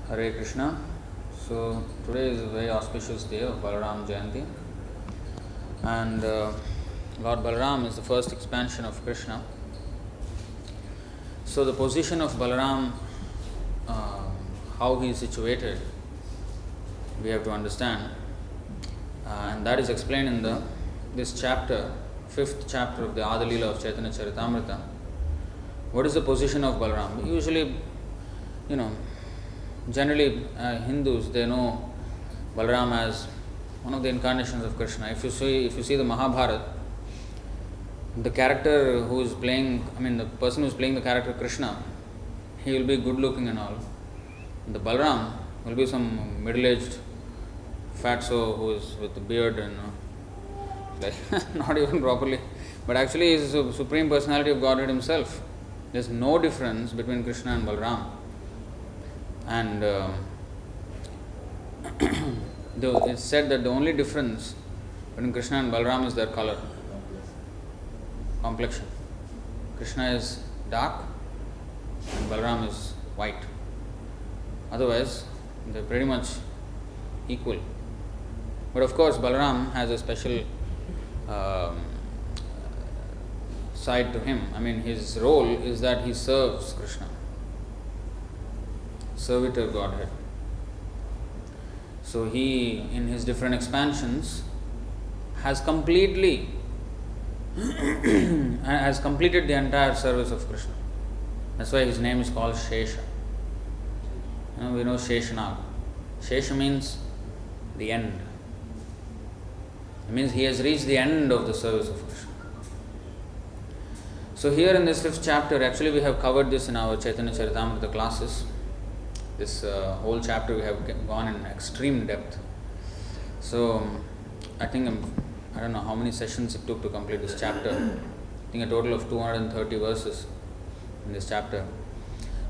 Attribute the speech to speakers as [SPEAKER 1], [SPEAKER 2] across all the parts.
[SPEAKER 1] Hare Krishna. So today is a very auspicious day of Balaram Jayanti, and Lord Balaram is the first expansion of Krishna. So the position of Balaram, how he is situated, we have to understand, and that is explained in this chapter, 5th chapter of the Adalila of Chaitanya Charitamrita. What is the position of Balaram? Usually, generally Hindus, they know Balaram as one of the incarnations of Krishna. If you see the Mahabharata, the character who is playing, the person who is playing the character Krishna, he will be good looking and all. The Balaram will be some middle-aged fatso who is with a beard and like not even properly, but actually he is the supreme personality of Godhead himself. There is no difference between Krishna and Balaram. And it's said that the only difference between Krishna and Balaram is their color, complexion. Krishna is dark and Balaram is white. Otherwise, they're pretty much equal. But of course, Balaram has a special side to him. His role is that he serves Krishna. Servitor Godhead. So he, in his different expansions, has completed the entire service of Krishna. That's why his name is called Shesha. We know Sheshanag. Shesha means the end. It means he has reached the end of the service of Krishna. So here in this 5th chapter, actually we have covered this in our Chaitanya Charitamrita classes. This whole chapter we have gone in extreme depth. So I don't know how many sessions it took to complete this chapter. I think a total of 230 verses in this chapter.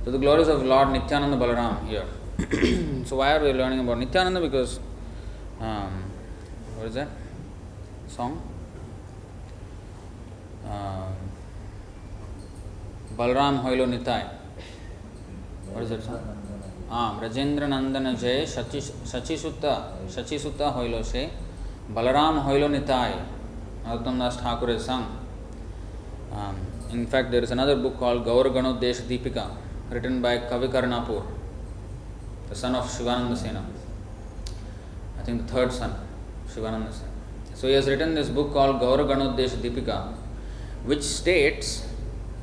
[SPEAKER 1] So the glories of Lord Nityananda Balaram here. So why are we learning about Nityananda? Because what is that song? Balaram Hoilo Nitai. What is that song? Brajendra Nandana Jay Sachi Sutta Hoilo Se Balaram Hoilo Nitai. Narottam Das Thakur has sung. In fact, there is another book called Gaur Ganodesh Deepika, written by Kavi Karnapur, the son of Shivananda Sena. I think the third son, Shivananda Sena. So he has written this book called Gaur Ganodesh Deepika, which states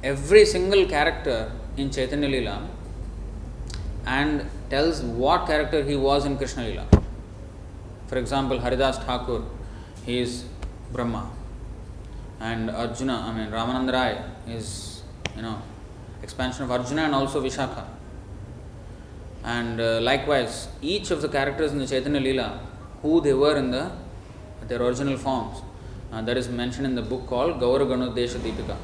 [SPEAKER 1] every single character in Chaitanya Leela and tells what character he was in Krishna Leela. For example, Haridas Thakur, he is Brahma, and Arjuna, Ramananda Rai is, expansion of Arjuna and also Vishakha. And likewise, each of the characters in the Chaitanya Leela, who they were in their original forms, that is mentioned in the book called Gaur Ganodesha Deepika.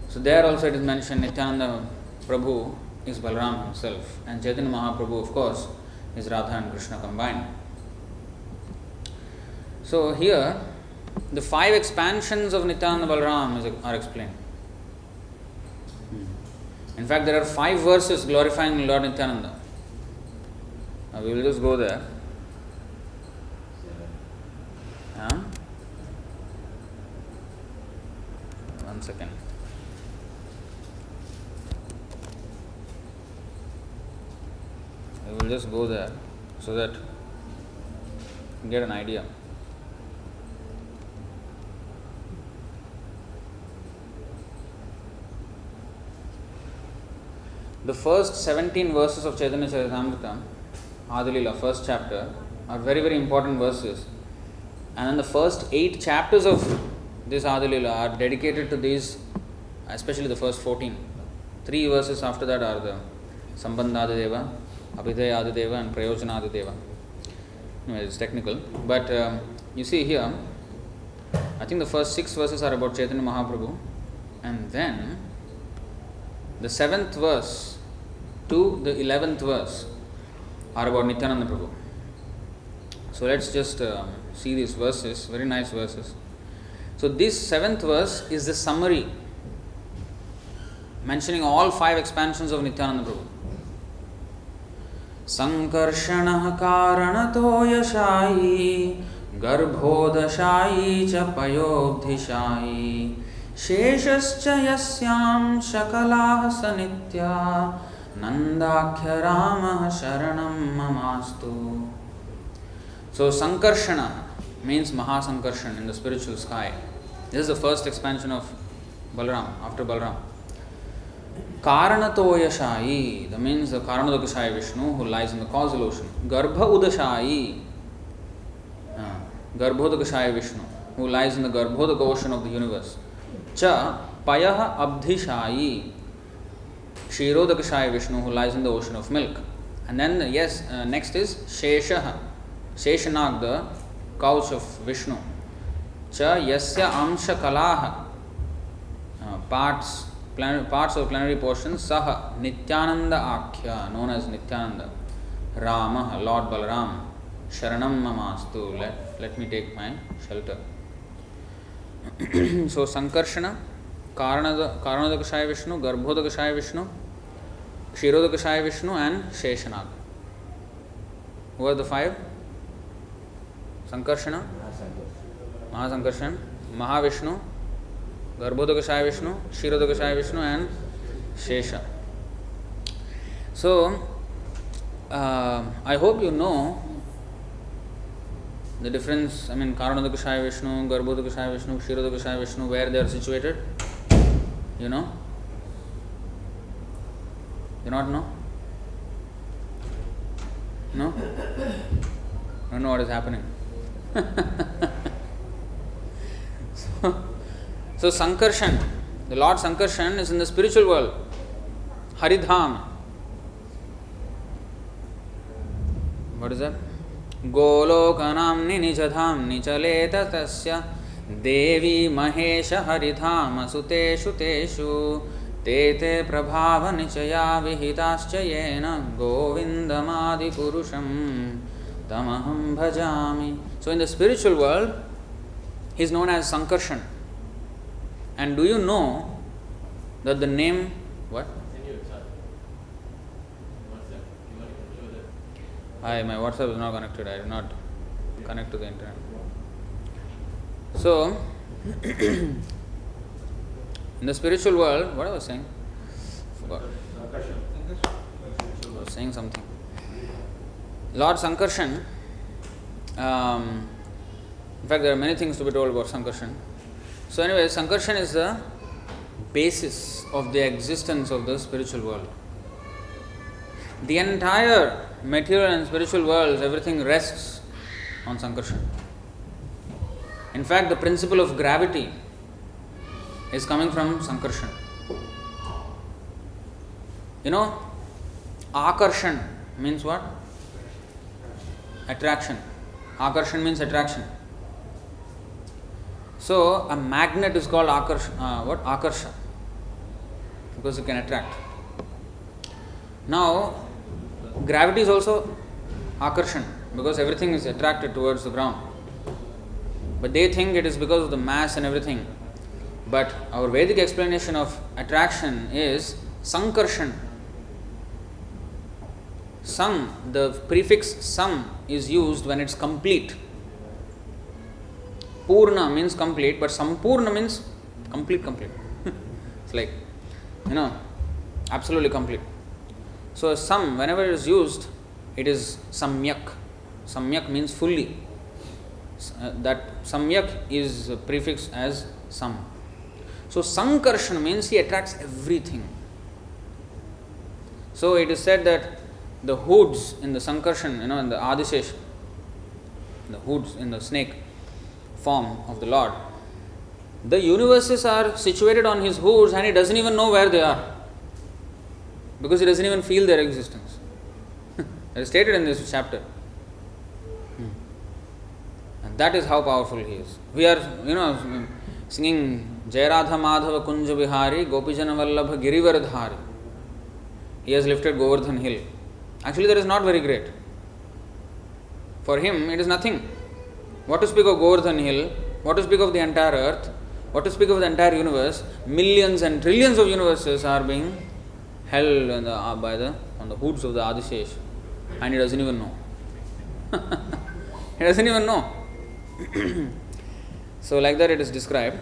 [SPEAKER 1] So there also it is mentioned Nityananda Prabhu is Balaram himself, and Chaitanya Mahaprabhu, of course, is Radha and Krishna combined. So here, the 5 expansions of Nityananda Balaram are explained. In fact, there are 5 verses glorifying Lord Nityananda. Now we will just go there. One second. We will just go there so that you get an idea. The first 17 verses of Chaitanya Charitamrita, Adalila, first chapter, are very, very important verses. And then the first 8 chapters of this Adalila are dedicated to these, especially the first 14. 3 verses after that are the Sambandhadadeva, Abhidayadadeva and Prayojanadadeva. It's technical. But you see here, I think the first 6 verses are about Chaitanya Mahaprabhu. And then the 7th verse to the 11th verse are about Nityananda Prabhu. So let's just see these verses, very nice verses. So this 7th verse is the summary mentioning all 5 expansions of Nityananda Prabhu. संकर्षणः कारणतो यशायी गर्भोदशायी च पयोब्धिशायी शेषश्च यस्यां शकलाः स नित्या नंदाख्य रामः शरणं ममास्तु. So Sankarshana means Mahasankarshan in the spiritual sky. This is the first expansion of Balaram, after Balaram. Karanatoyashayi, that means the Karanodakashayi Vishnu who lies in the causal ocean. Garbha Udashayi, Garbhodakashayi Vishnu who lies in the Garbhodaka ocean of the universe. Cha Payaha Abdhishayi, Kshirodakashayi Vishnu who lies in the ocean of milk. And then, next is Sheshaha, Sheshanag, the couch of Vishnu. Cha Yasya Amsha Kalaha, parts of plenary portions, Saha Nityananda Akhya, known as Nityananda. Rama, Lord Balaram, Sharanam Mamastu, let me take my shelter. So Sankarshana, Karanodakashayi Vishnu, Garbhodakashayi Vishnu, Kshirodakashayi Vishnu and Sheshanag. Who are the five? Sankarshana, Mahasankarshan, Mahavishnu, Garbhodakashayi Vishnu, Kshirodakashayi Vishnu and Shesha. So, I hope you know the difference, Karanodakashayi Vishnu, Garbhodakashayi Vishnu, Kshirodakashayi Vishnu, where they are situated. You know? You not know? No? Don't know what is happening. So Sankarshan, the Lord Sankarshan is in the spiritual world, Haridham. What is that? Golokanamni nijadham nichaleta tasya devi mahesha haridham asuteshu teshu tete prabhava nichaya vihitascha yena govindamadi purusham tamaham bhajami. So in the spiritual world, he is known as Sankarshan. And do you know that the name, what? Hi, my WhatsApp is not connected. I did not connect to the internet. So, in the spiritual world, what I was saying? Forgot. I was saying something. Lord Sankarshan, in fact, there are many things to be told about Sankarshan. So anyway, Sankarshan is the basis of the existence of the spiritual world. The entire material and spiritual worlds, everything rests on Sankarshan. In fact, the principle of gravity is coming from Sankarshan. You know, Akarshan means what? Attraction. Akarshan means attraction. So a magnet is called Akarsha, because it can attract. Now, gravity is also Akarshan, because everything is attracted towards the ground. But they think it is because of the mass and everything. But our Vedic explanation of attraction is Sankarshan. Sang, the prefix sam is used when it's complete. Purna means complete, but Sampurna means complete. It's like, absolutely complete. So sam, whenever it is used, it is samyak. Samyak means fully. That samyak is prefixed as sam. So Sankarshan means he attracts everything. So it is said that the hoods in the Sankarshan, in the Adisesha, the hoods in the snake form of the Lord, the universes are situated on his hoods and he doesn't even know where they are, because he doesn't even feel their existence. It is stated in this chapter. And that is how powerful he is. We are, singing Jairadha Madhava Kunja Vihari Gopijana Vallabha Girivaradhari. He has lifted Govardhan hill. Actually, that is not very great. For him, it is nothing. What to speak of Govardhan hill? What to speak of the entire earth? What to speak of the entire universe? Millions and trillions of universes are being held on the hoods of the Adisesha. and he doesn't even know. He doesn't even know. So like that it is described.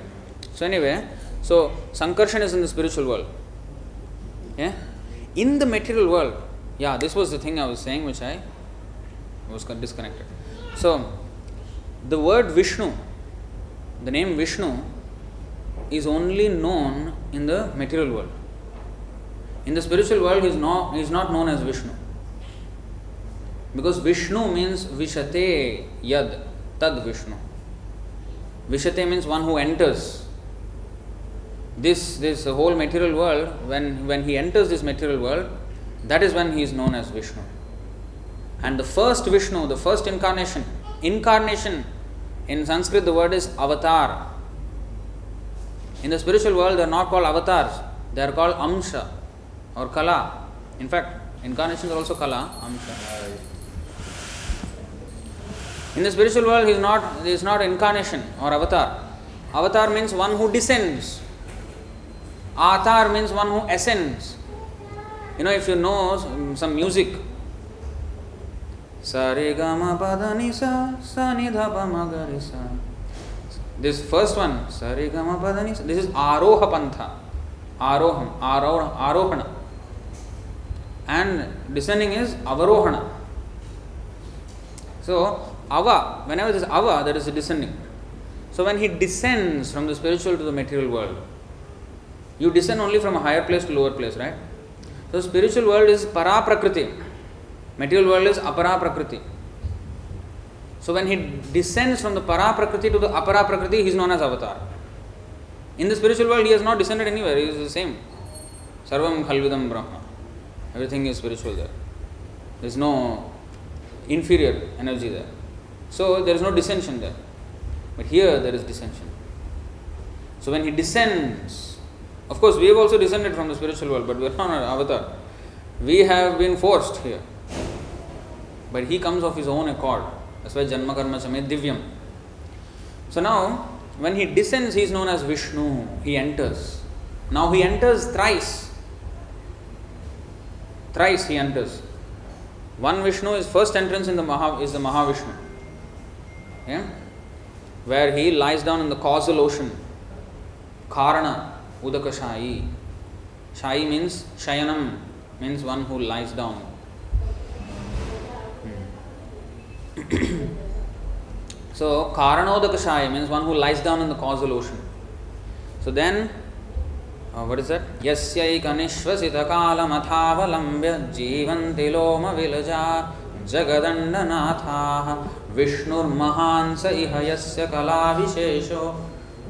[SPEAKER 1] So anyway, so Sankarshan is in the spiritual world. Yeah? In the material world, yeah, this was the thing I was saying which I was disconnected. So the word Vishnu, the name Vishnu is only known in the material world. In the spiritual world, he is not known as Vishnu. Because Vishnu means Vishate Yad, Tad Vishnu. Vishate means one who enters. This whole material world, when he enters this material world, that is when he is known as Vishnu. And the first Vishnu, the first incarnation in Sanskrit the word is avatar. In the spiritual world they are not called avatars, they are called amsha or kala. In fact, incarnations are also kala, amsha. In the spiritual world he is not incarnation or avatar. Avatar means one who descends. Atar means one who ascends. If you know some music, sa re ga ma pa da ni sa ni dha pa ma ga re sa. This first one, sa re ga ma pa da ni sa, this is aroha pantha, arohana, and descending is avarohana. So ava, whenever there is ava, that is descending. So when he descends from the spiritual to the material world, you descend only from a higher place to lower place, right? So spiritual world is para prakriti, material world is apara prakriti. So when he descends from the para prakriti to the apara prakriti, he is known as avatar. In the spiritual world, he has not descended anywhere, he is the same. Sarvam khalvidam brahma. Everything is spiritual there. There is no inferior energy there. So there is no dissension there. But here there is dissension. So when he descends, of course we have also descended from the spiritual world, but we are not an avatar. We have been forced here. But he comes of his own accord. That's why Janma Karma Chame Divyam. So now, when he descends, he is known as Vishnu. He enters. Now he enters thrice. Thrice he enters. One Vishnu, his first entrance in the Mahavishnu. Yeah? Where he lies down in the causal ocean. Karana, Udaka Shai. Shai means Shayanam, means one who lies down. So Karanodaka Shai means one who lies down in the causal ocean. So then, what is that? Yasyai kanishvasita kalam athavalambya jivanti loma vilaja jagadanda nathaha vishnur mahansa iha yasya kala vishesho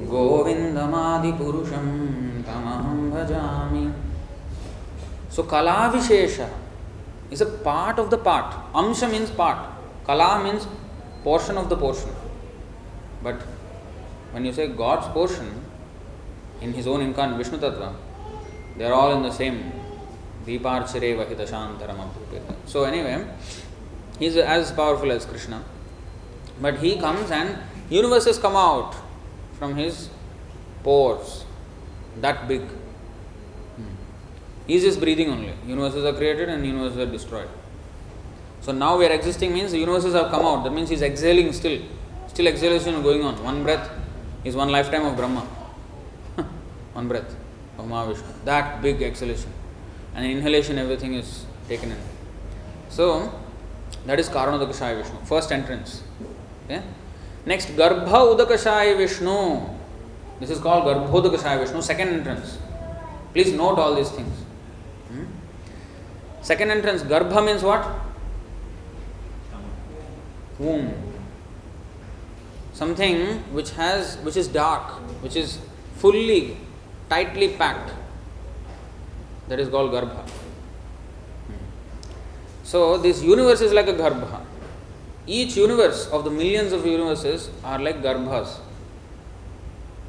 [SPEAKER 1] govindamadi purusham tamaham bhajami. So kala vishesha is a part of the part. Amsha means part. Kala means portion of the portion. But when you say God's portion in his own incarnate Vishnu Tattva, they are all in the same Deeparchare Vahita Shantaram Abhupeta. So anyway, he is as powerful as Krishna. But he comes and universes come out from his pores, that big. He is just breathing only. Universes are created and universes are destroyed. So now we are existing means the universes have come out. That means he is exhaling still. Still exhalation going on. One breath is one lifetime of Brahma. One breath of Mahavishnu. That big exhalation. And in inhalation everything is taken in. So that is Karanodakashaya Vishnu. First entrance. Okay? Next, Garbha Udakashaya Vishnu. This is called Garbhodakashaya Vishnu. Second entrance. Please note all these things. Second entrance, Garbha means what? Womb. Something which is dark, which is fully, tightly packed. That is called Garbha. So this universe is like a Garbha. Each universe of the millions of universes are like Garbhas,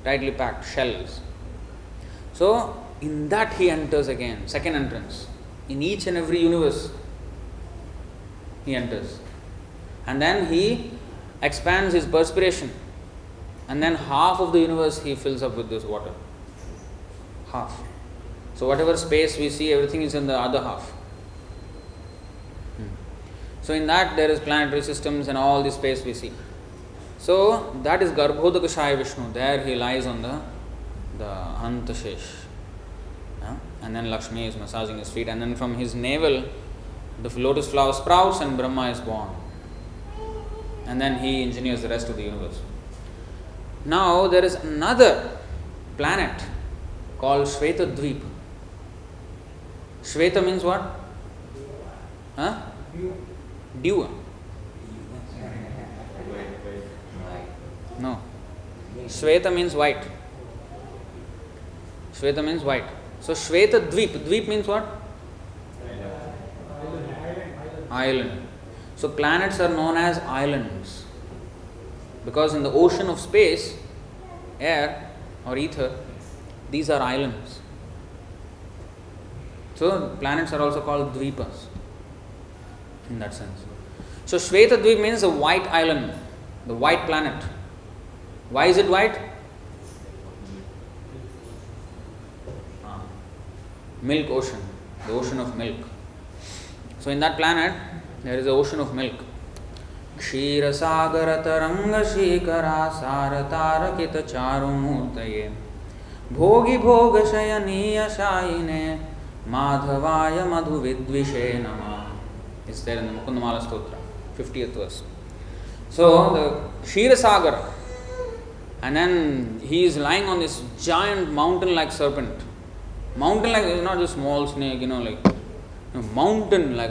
[SPEAKER 1] tightly packed shells. So in that he enters again, second entrance. In each and every universe he enters. And then he expands his perspiration. And then half of the universe he fills up with this water. Half. So whatever space we see, everything is in the other half. So in that there is planetary systems and all the space we see. So that is Garbhodakashaya Vishnu. There he lies on the Anantashesh. And then Lakshmi is massaging his feet, and then from his navel the lotus flower sprouts and Brahma is born. And then he engineers the rest of the universe. Now there is another planet called Shweta Dweep. Shweta means what? Dew. No. Shweta means white. Shweta means white. So Shweta Dweep. Dweep means what? Island. So planets are known as islands. Because in the ocean of space, air or ether, these are islands. So planets are also called Dweepas in that sense. So Shweta Dweep means the white island, the white planet. Why is it white? Milk ocean, the ocean of milk. So in that planet, there is an ocean of milk. Kshira sagara taranga shikara saratarakita charumurtaye bhogi bhoga shayaniya shayine madhavaya madhu vidvishe nama. It's there in the Mukundamala Stotra, 50th verse. So the Kshira Sagara, and then he is lying on this giant mountain-like serpent. Mountain-like, not just small snake, like a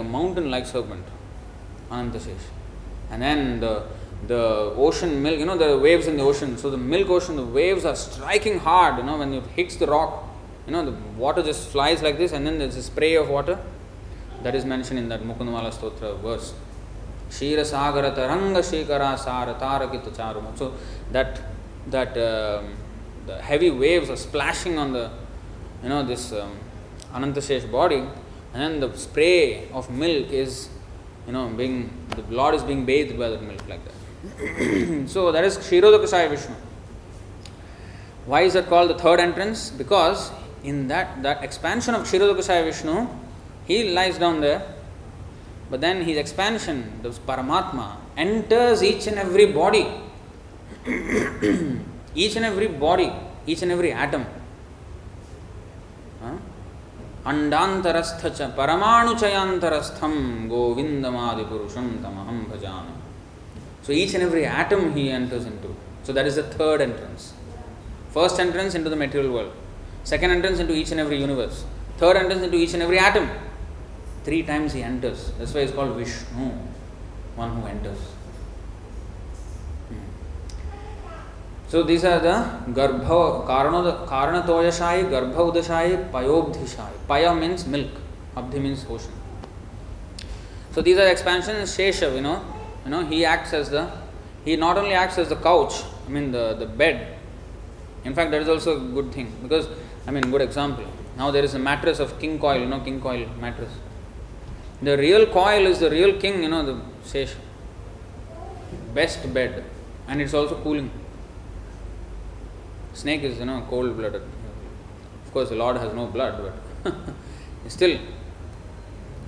[SPEAKER 1] mountain-like serpent, Anantashesh. And then the ocean milk, the waves in the ocean. So the milk ocean, the waves are striking hard, when it hits the rock, the water just flies like this, and then there's a spray of water. That is mentioned in that Mukundamala Stotra verse. Shira Sagara Taranga Shikara Sara Tarakita Charuma. So that the heavy waves are splashing on the this Anantashesh body, and then the spray of milk is the Lord is being bathed by that milk like that. So that is Kshirodakasaya Vishnu. Why is that called the third entrance? Because in that expansion of Kshirodakasaya Vishnu, he lies down there, but then his expansion, the Paramatma, enters each and every body, each and every atom. Andantarastha paramanu chayantarastham govindamadi purusham tamaham bhajami. So each and every atom he enters into. So that is the third entrance. First entrance into the material world. Second entrance into each and every universe. Third entrance into each and every atom. 3 times he enters. That's why he's called Vishnu, one who enters. So these are the Garbha, Karanatoyashayi, Garbha Udashayi, Payobdhishayi. Paya means milk, Abdhi means ocean. So these are the expansions. Shesha, he not only acts as the couch, the bed. In fact, that is also a good thing, because, good example. Now there is a mattress of king coil, king coil mattress. The real coil is the real king, the Shesha. Best bed. And it's also cooling. Snake is, cold-blooded. Of course, the Lord has no blood, but it's still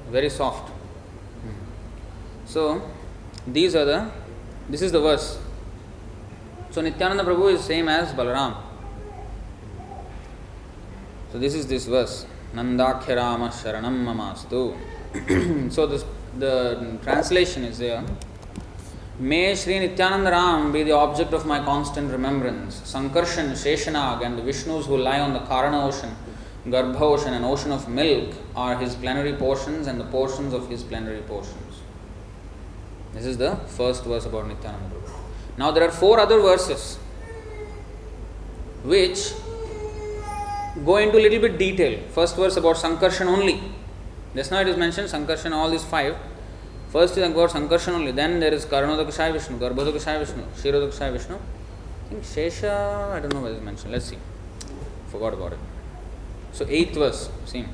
[SPEAKER 1] very soft. So, this is the verse. So, Nityananda Prabhu is same as Balaram. So, this is this verse. Nandakhya Rama Sharanam Mamastu. So, the translation is there. May Sri Nityananda Ram be the object of my constant remembrance. Sankarshan, Sheshanag and the Vishnus who lie on the Karana ocean, Garbha ocean and ocean of milk are his plenary portions and the portions of his plenary portions. This is the first verse about Nityananda Prabhu. Now there are 4 other verses which go into a little bit detail. First verse about Sankarshan only. Just now it is mentioned Sankarshan, all these 5. First is about Sankarshan only. Then there is Karanodakashaya Vishnu, Garbhodakashaya Vishnu, Kshirodakashaya Vishnu. I think Shesha, I don't know whether it is mentioned. Let's see. Forgot about it. So 8th verse, same.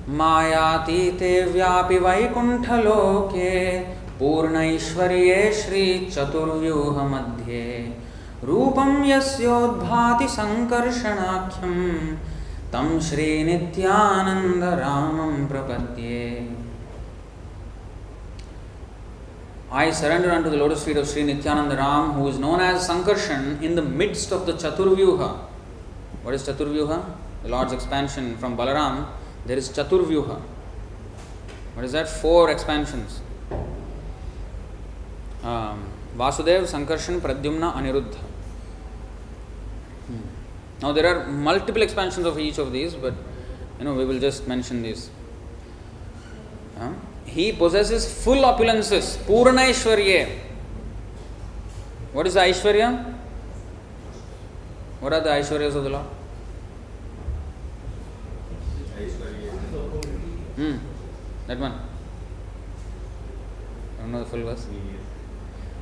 [SPEAKER 1] Mayatite vyapi vaikunthaloke purnaishwarye shri chaturyuha madhye rupam yasyodbhati sankarshanakhyam Tam Shri Nityananda Ramam Prapadye. I surrender unto the lotus feet of Sri Nityananda Ram, who is known as Sankarshan, in the midst of the Chaturvyuha. What is Chaturvyuha? The Lord's expansion from Balaram. There is Chaturvyuha. What is that? 4 expansions. Vasudev, Sankarshan, Pradyumna, Aniruddha. Now there are multiple expansions of each of these, but we will just mention these. He possesses full opulences, Purna Aishwarya. What is the Aishwarya? What are the Aishwaryas of the Lord? That one. I don't know the full verse.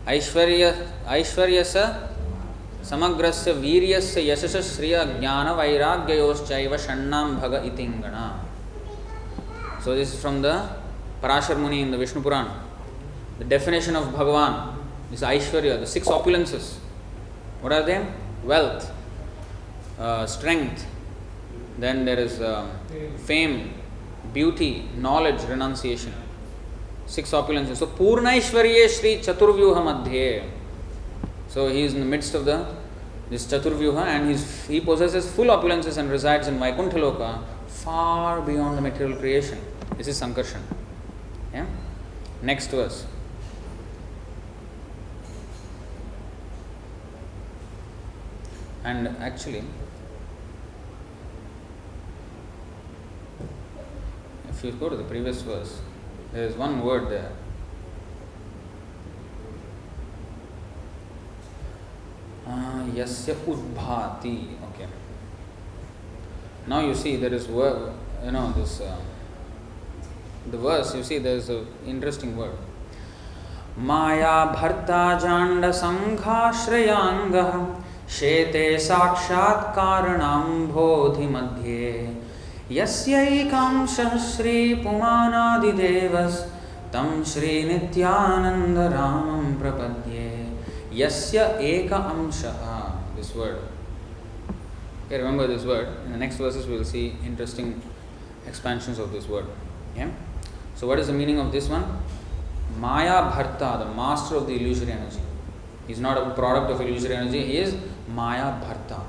[SPEAKER 1] Aishwaryasa Samagrasya Viryasya Yashasya Shriya Jnana Vairagyayoschaiva Shannam Bhaga Itingana. So this is from the Parashar Muni in the Vishnu Purana. The definition of Bhagavan is Aishwarya, the 6 opulences. What are they? Wealth, strength, then there is fame, beauty, knowledge, renunciation. 6 opulences. So Purna Aishwarya Shri Chaturvyuha Madhye. So he is in the midst of this Chaturvyuha, and he possesses full opulences and resides in Vaikuntha Loka, far beyond the material creation. This is Sankarshan. Yeah? Next verse. And actually, if you go to the previous verse, there is one word there. Yasya Udbhati. Okay. Now you see there is word, the verse, you see there is an interesting word. Maya Bharta Janda Sangha Shreyangah Shete Sakshat Karanam Bodhi Madhye Yasyaikam Shri Pumanadi Devas Tam Shri Nityananda Ramam Prapadye. Yasya Eka Amshaha. This word. Okay, remember this word. In the next verses we will see interesting expansions of this word. Yeah? So what is the meaning of this one? Maya Bharta, the master of the illusory energy. He is not a product of illusory energy, he is Maya Bharta.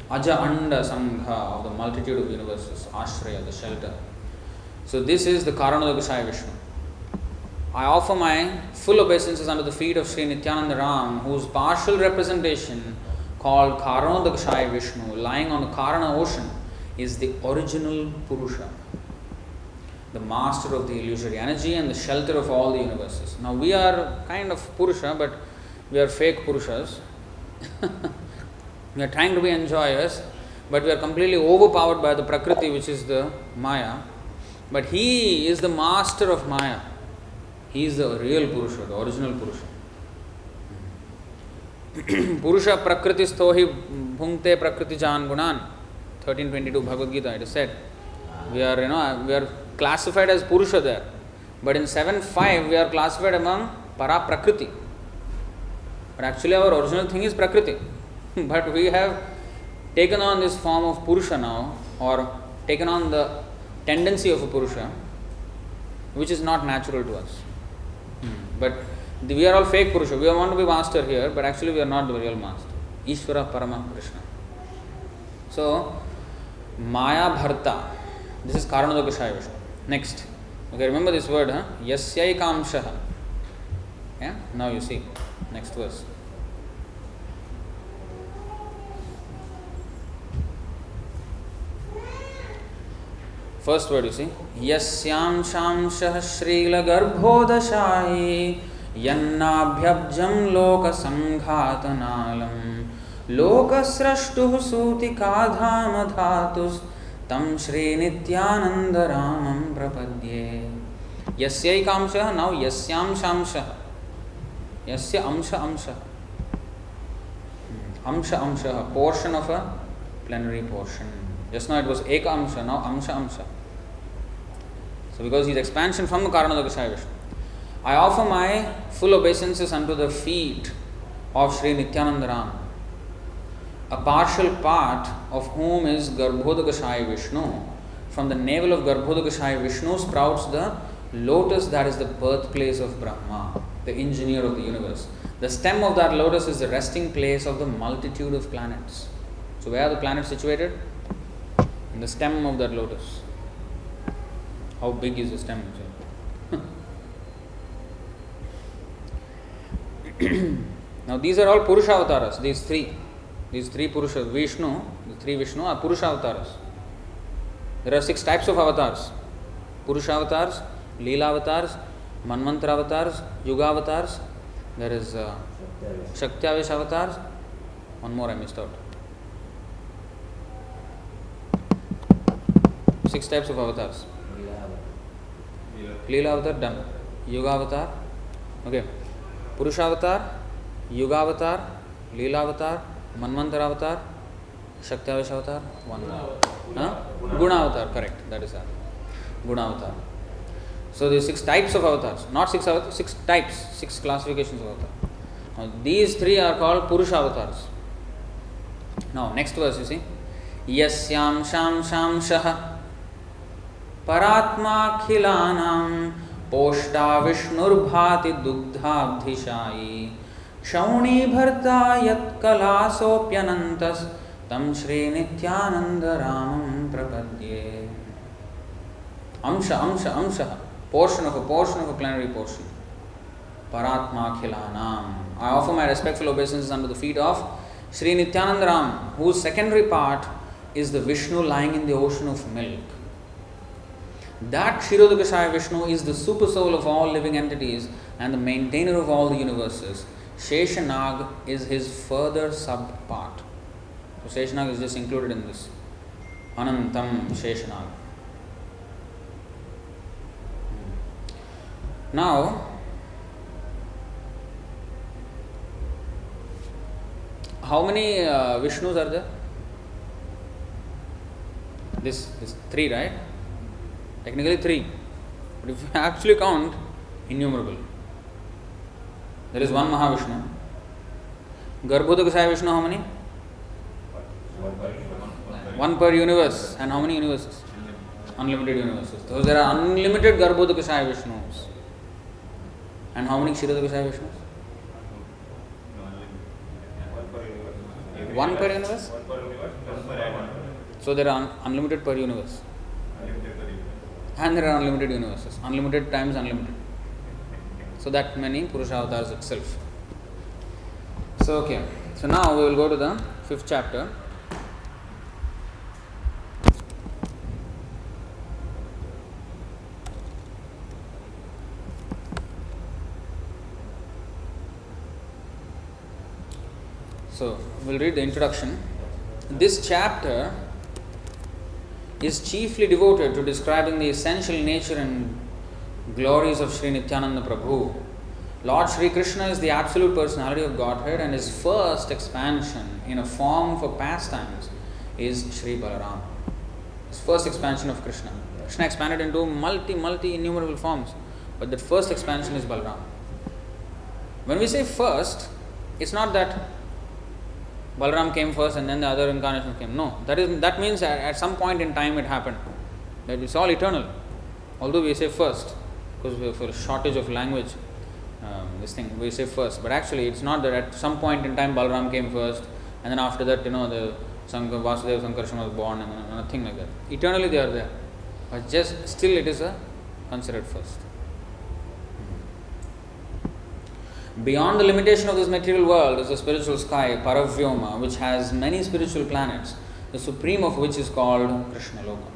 [SPEAKER 1] Aja Anda Sangha, of the multitude of universes, Ashraya, the shelter. So this is the Karanodakashaya Vishnu. I offer my full obeisances under the feet of Sri Nityananda Ram, whose partial representation, called Karanodakashaya Vishnu, lying on the Karana ocean, is the original Purusha, the master of the illusory energy and the shelter of all the universes. Now we are kind of Purusha, but we are fake Purushas. We are trying to be enjoyers, but we are completely overpowered by the Prakriti, which is the Maya. But he is the master of Maya. He is the real Purusha, the original Purusha. Purusha Prakriti Stohi Bhungte Prakriti Jan Gunan. 13:22 Bhagavad Gita, it is said. We are classified as Purusha there. But in 7.5 we are classified among Para Prakriti. But actually our original thing is Prakriti. But we have taken on this form of Purusha now, or taken on the tendency of a Purusha, which is not natural to us. But we are all fake Purusha. We want to be master here, but actually we are not the real master. Ishvara Parama Krishna. So, Maya Bharta. This is Karanodakashaya Vishnu. Next. Okay, remember this word, huh? Yasyaikamshaha. Yeah? Now you see. Next verse. First word you see. Yasyam shamshah shrila garbhodashayi yannabhyabjam loka sanghatanalam lokasrashtuh sutikadham dhatus tam Shri Nityananda Ramam Prapadye. Yasyaikamshah, now yasyam shamshah. Yasya amsha amsha. Amsha amsha, portion of a plenary portion. Just now it was Eka Amsha, now Amsha Amsha. So because he is expansion from the Karanodakashaya Vishnu. I offer my full obeisances unto the feet of Sri Nityananda Ram, a partial part of whom is Garbhodakashayi Vishnu. From the navel of Garbhodakashayi Vishnu sprouts the lotus that is the birthplace of Brahma, the engineer of the universe. The stem of that lotus is the resting place of the multitude of planets. So where are the planets situated? In the stem of that lotus. How big is the stem? Now these are all Purusha avatars, these three Purusha, Vishnu, the three Vishnu are Purusha avatars. There are 6 types of avatars. Purusha avatars, Leela avatars, Manvantara avatars, Yuga avatars. There is Shaktiavesh avatars. One more I missed out. 6 types of avatars. Leela avatar done. Yuga avatar. Okay. Purusha avatar, Yuga avatar, Leela avatar, Manvantara avatar, Shaktiavesh avatar. One more. Guna avatar, correct. That is that. Guna avatar. So there are 6 types of avatars, not 6 avatars, 6 types, 6 classifications of avatars. Now these 3 are called Purusha avatars. Now next verse you see, Yasyam Sham Sham Shah Paratma Khilanam Poshta Vishnur Bhati Dugdhabdhishayi Shauni Bharta Yat Kalasopyanantas Tam Shri Nityananda Ramam Prapadye. Amsha, portion of a plenary portion. Paratma Khilanam. I offer my respectful obeisances under the feet of Sri Nityananda Ram, whose secondary part is the Vishnu lying in the ocean of milk. That Kshirodakashayi Vishnu is the super soul of all living entities and the maintainer of all the universes. Sheshanag is his further sub part. So Sheshanag is just included in this. Anantam Sheshanag. Now, how many Vishnus are there? This is 3, right? Technically 3. But if you actually count, innumerable. There is one Mahavishnu. Garbhodakashayi Vishnu, how many? 1 per universe. And how many universes? Unlimited universes. So there are unlimited Garbhodakashayi Vishnus. And how many Kshirodakashayi Vishnus? 1 per universe? So there are unlimited per universe. And there are unlimited universes. Unlimited times unlimited. So that many Purusha avatars itself. So okay. So now we will go to the 5th chapter. So we'll read the introduction. This chapter is chiefly devoted to describing the essential nature and glories of Sri Nityananda Prabhu. Lord Sri Krishna is the absolute personality of Godhead, and his first expansion in a form for pastimes is Sri Balaram. His first expansion of Krishna. Krishna expanded into multi innumerable forms, but that first expansion is Balaram. When we say first, it's not that Balaram came first and then the other incarnations came. No, that means at some point in time it happened. That it's all eternal. Although we say first, because for a shortage of language, we say first. But actually it's not that at some point in time Balaram came first and then after that, the Vasudeva Sankarshan was born and nothing like that. Eternally they are there. But just still it is considered first. Beyond the limitation of this material world is the spiritual sky, Paravyoma, which has many spiritual planets, the supreme of which is called Krishnaloka.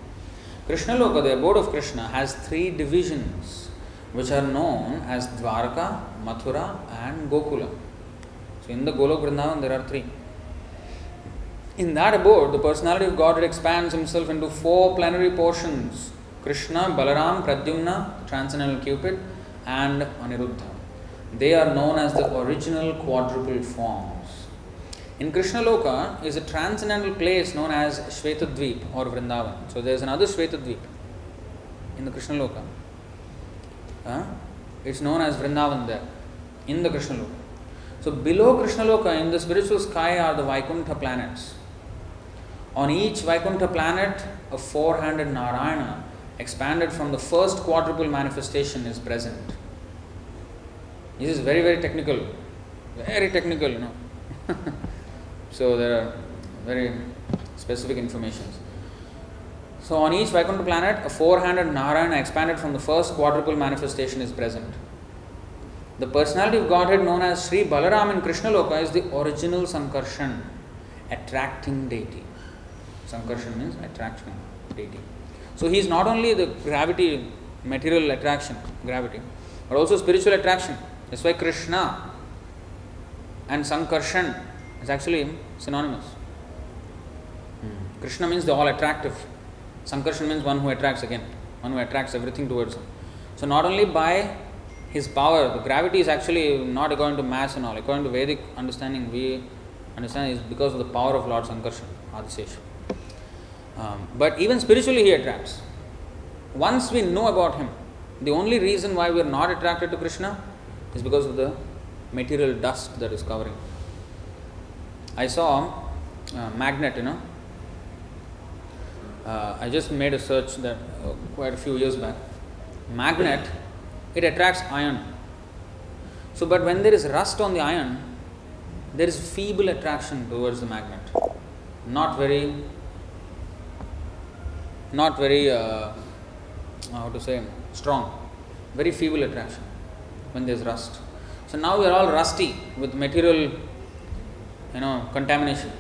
[SPEAKER 1] Krishnaloka, the abode of Krishna, has 3 divisions, which are known as Dwarka, Mathura and Gokula. So in the Golok Vrindavan there are 3. In that abode, the personality of Godhead expands himself into 4 plenary portions: Krishna, Balaram, Pradyumna, transcendental Cupid, and Aniruddha. They are known as the original quadruple forms. In Krishnaloka is a transcendental place known as Shvetadvip or Vrindavan. So there is another Shvetadvip in the Krishnaloka. It's known as Vrindavan there, in the Krishnaloka. So below Krishnaloka in the spiritual sky are the Vaikuntha planets. On each Vaikuntha planet, a four-handed Narayana, expanded from the first quadruple manifestation, is present. This is very, very technical. Very technical, you know. So there are very specific informations. So on each Vaikuntha planet, a four-handed Narayana expanded from the first quadruple manifestation is present. The personality of Godhead known as Sri Balaram in Krishnaloka is the original Sankarshan, attracting deity. Sankarshan means attraction, deity. So he is not only the gravity, material attraction, gravity, but also spiritual attraction. That's why Krishna and Sankarshan is actually synonymous. Krishna means the all attractive. Sankarshan means one who attracts again, one who attracts everything towards him. So not only by his power, the gravity is actually not according to mass and all. According to Vedic understanding, we understand is because of the power of Lord Sankarshan, Adisesha. But even spiritually he attracts. Once we know about him, the only reason why we are not attracted to Krishna is because of the material dust that is covering. I saw a magnet, I just made a search that quite a few years back. Magnet, it attracts iron. So, but when there is rust on the iron, there is feeble attraction towards the magnet. Not very, strong. Very feeble attraction when there is rust. So now we are all rusty with material, contamination.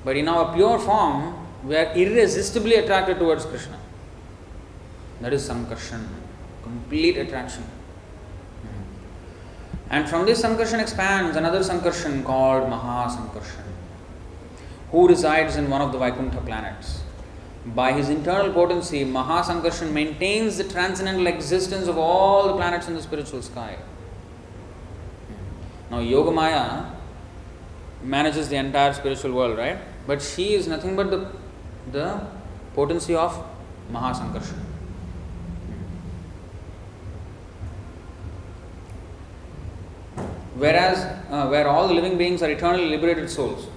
[SPEAKER 1] But in our pure form, we are irresistibly attracted towards Krishna. That is Sankarshan, complete attraction. And from this Sankarshan expands another Sankarshan called Mahasankarshan, who resides in one of the Vaikuntha planets. By his internal potency, Mahasankarshan maintains the transcendental existence of all the planets in the spiritual sky. Now Yogamaya manages the entire spiritual world, right? But she is nothing but the potency of Mahasankarshan. Whereas, where all the living beings are eternally liberated souls,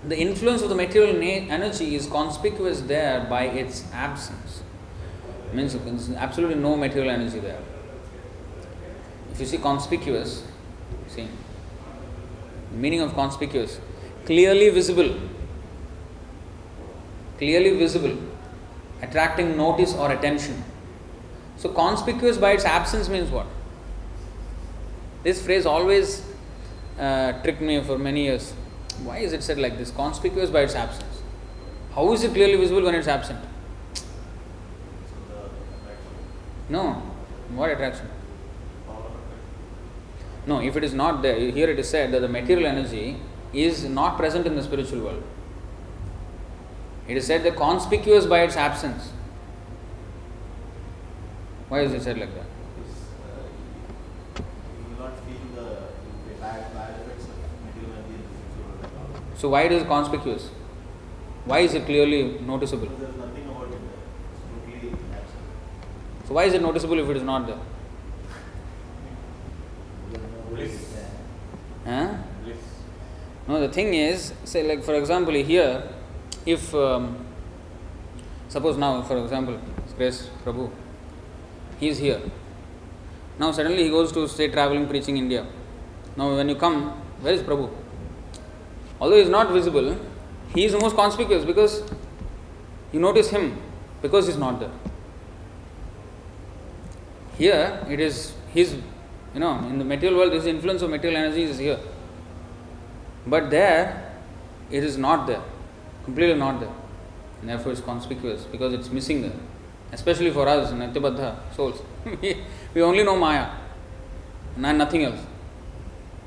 [SPEAKER 1] the influence of the material energy is conspicuous there by its absence. Means there's absolutely no material energy there. If you see conspicuous, see, the meaning of conspicuous, clearly visible, attracting notice or attention. So conspicuous by its absence means what? This phrase always tricked me for many years. Why is it said like this? Conspicuous by its absence. How is it clearly visible when it's absent? No. What attraction? No, if it is not there, here it is said that the material energy is not present in the spiritual world. It is said that conspicuous by its absence. Why is it said like that? So why it is conspicuous? Why is it clearly noticeable?
[SPEAKER 2] There is nothing about it there. It's totally absent.
[SPEAKER 1] So why is it noticeable if it is not there?
[SPEAKER 2] Bliss.
[SPEAKER 1] Huh?
[SPEAKER 2] Bliss.
[SPEAKER 1] No, the thing is, say like for example here, if suppose now for example, Grace Prabhu, he is here. Now suddenly he goes to say traveling preaching India. Now when you come, where is Prabhu? Although he is not visible, he is the most conspicuous because you notice him because he is not there. Here it is his, in the material world, this influence of material energy is here. But there, it is not there, completely not there. And therefore it's conspicuous because it's missing there. Especially for us, Nityabadha souls. We only know Maya and nothing else.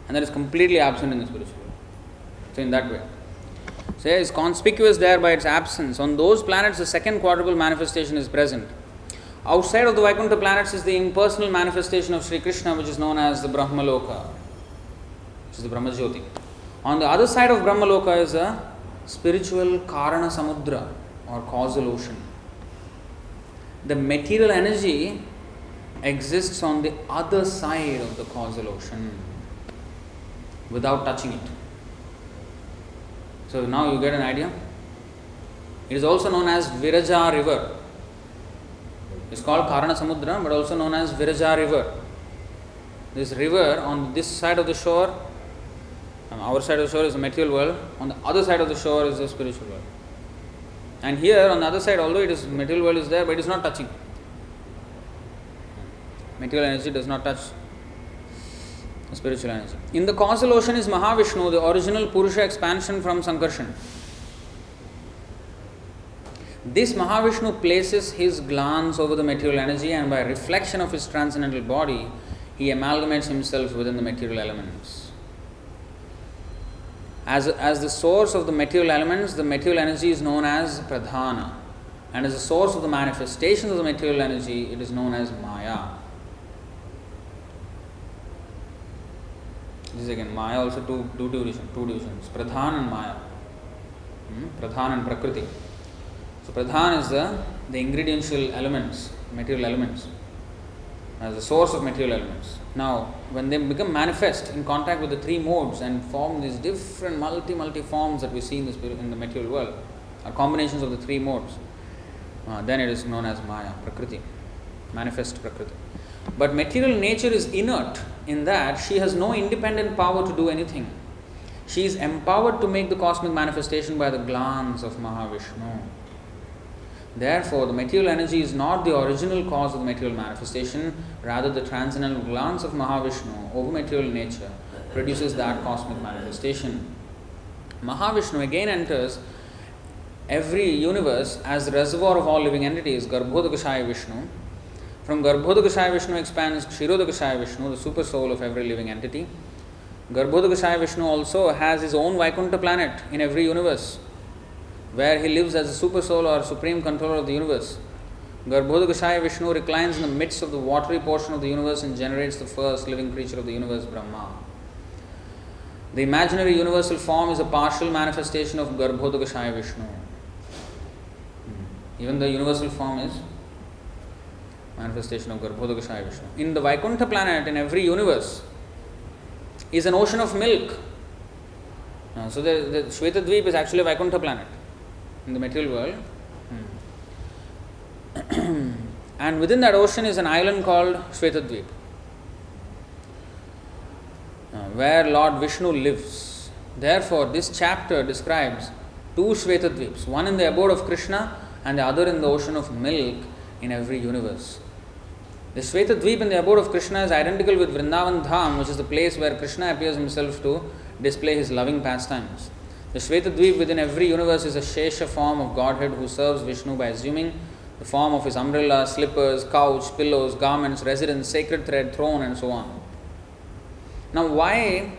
[SPEAKER 1] And that is completely absent in the spiritual world. So in that way. So it is conspicuous there by its absence. On those planets, the second quadruple manifestation is present. Outside of the Vaikuntha planets is the impersonal manifestation of Sri Krishna, which is known as the Brahmaloka, which is the Brahmajyoti. On the other side of Brahmaloka is a spiritual Karana Samudra or causal ocean. The material energy exists on the other side of the causal ocean. without touching it. So now you get an idea. It is also known as Viraja river. It's called Karana Samudra, but also known as Viraja river. This river on this side of the shore, our side of the shore is the material world, on the other side of the shore is the spiritual world. And here on the other side, although it is material world is there, but it is not touching. Material energy does not touch the spiritual energy. In the causal ocean is Mahavishnu, the original Purusha expansion from Sankarshan. This Mahavishnu places his glance over the material energy, and by reflection of his transcendental body, he amalgamates himself within the material elements. As the source of the material elements, the material energy is known as Pradhana, and as the source of the manifestations of the material energy, it is known as Maya. This is again Maya, also two divisions, Pradhan and Maya. Pradhan and Prakriti. So Pradhan is the ingrediential elements, material elements, as the source of material elements. Now, when they become manifest in contact with the three modes and form these different multi forms that we see in the material world, are combinations of the three modes, then it is known as Maya, Prakriti, manifest Prakriti. But material nature is inert in that she has no independent power to do anything. She is empowered to make the cosmic manifestation by the glance of Mahavishnu. Therefore, the material energy is not the original cause of the material manifestation, rather the transcendental glance of Mahavishnu over material nature produces that cosmic manifestation. Mahavishnu again enters every universe as the reservoir of all living entities, Garbhodakashaya Vishnu. From Garbhodakashaya Vishnu expands Kshirodakashaya Vishnu, the super soul of every living entity. Garbhodakashaya Vishnu also has his own Vaikuntha planet in every universe, where he lives as a super soul or supreme controller of the universe. Garbhodakashaya Vishnu reclines in the midst of the watery portion of the universe and generates the first living creature of the universe, Brahma. The imaginary universal form is a partial manifestation of Garbhodakashaya Vishnu. Even the universal form is manifestation of Garbhodakashaya Vishnu. In the Vaikuntha planet, in every universe, is an ocean of milk. So the Shvetadvip is actually a Vaikuntha planet in the material world. And within that ocean is an island called Shvetadvip, where Lord Vishnu lives. Therefore, this chapter describes two Shvetadvips, one in the abode of Krishna and the other in the ocean of milk in every universe. The Shvetadvip in the abode of Krishna is identical with Vrindavan Dham, which is the place where Krishna appears himself to display his loving pastimes. The Shvetadvip within every universe is a Shesha form of Godhead who serves Vishnu by assuming the form of his umbrella, slippers, couch, pillows, garments, residence, sacred thread, throne, and so on. Now, why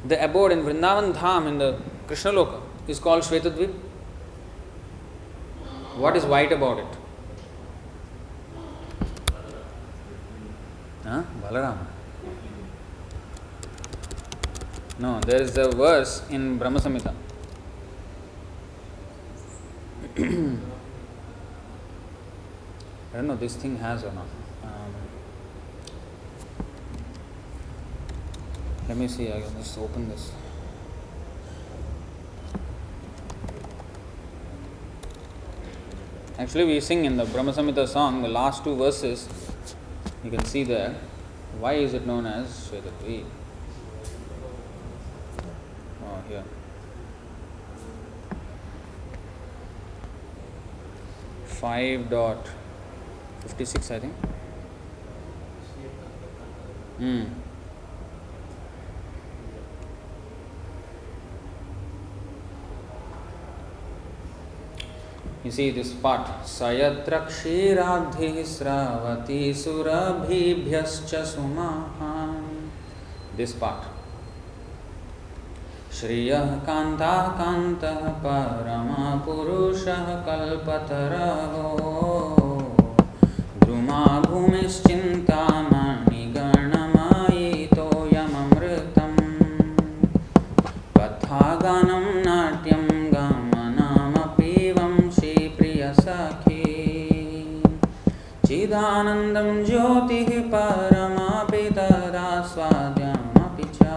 [SPEAKER 1] the abode in Vrindavan Dham in the Krishna Loka is called Shvetadvip? What is white about it? Balaram. No, there is a verse in Brahma Samhita. I don't know if this thing has or not. Let me see, I can just open this. Actually, we sing in the Brahma Samhita song, the last two verses, you can see there. Why is it known as Shvetadvip? Oh, here. 5.56, I think. You see this part. Sayatra kshiradhi sravati surabhibhyascha sumahan. This part. Shriyah kanta kanta parama purushah kalpataraho druma bhumischintamani ganamayi toyamamritam pathaganam natyam Chidanandam jyotih paramapi tada swadhyamapi cha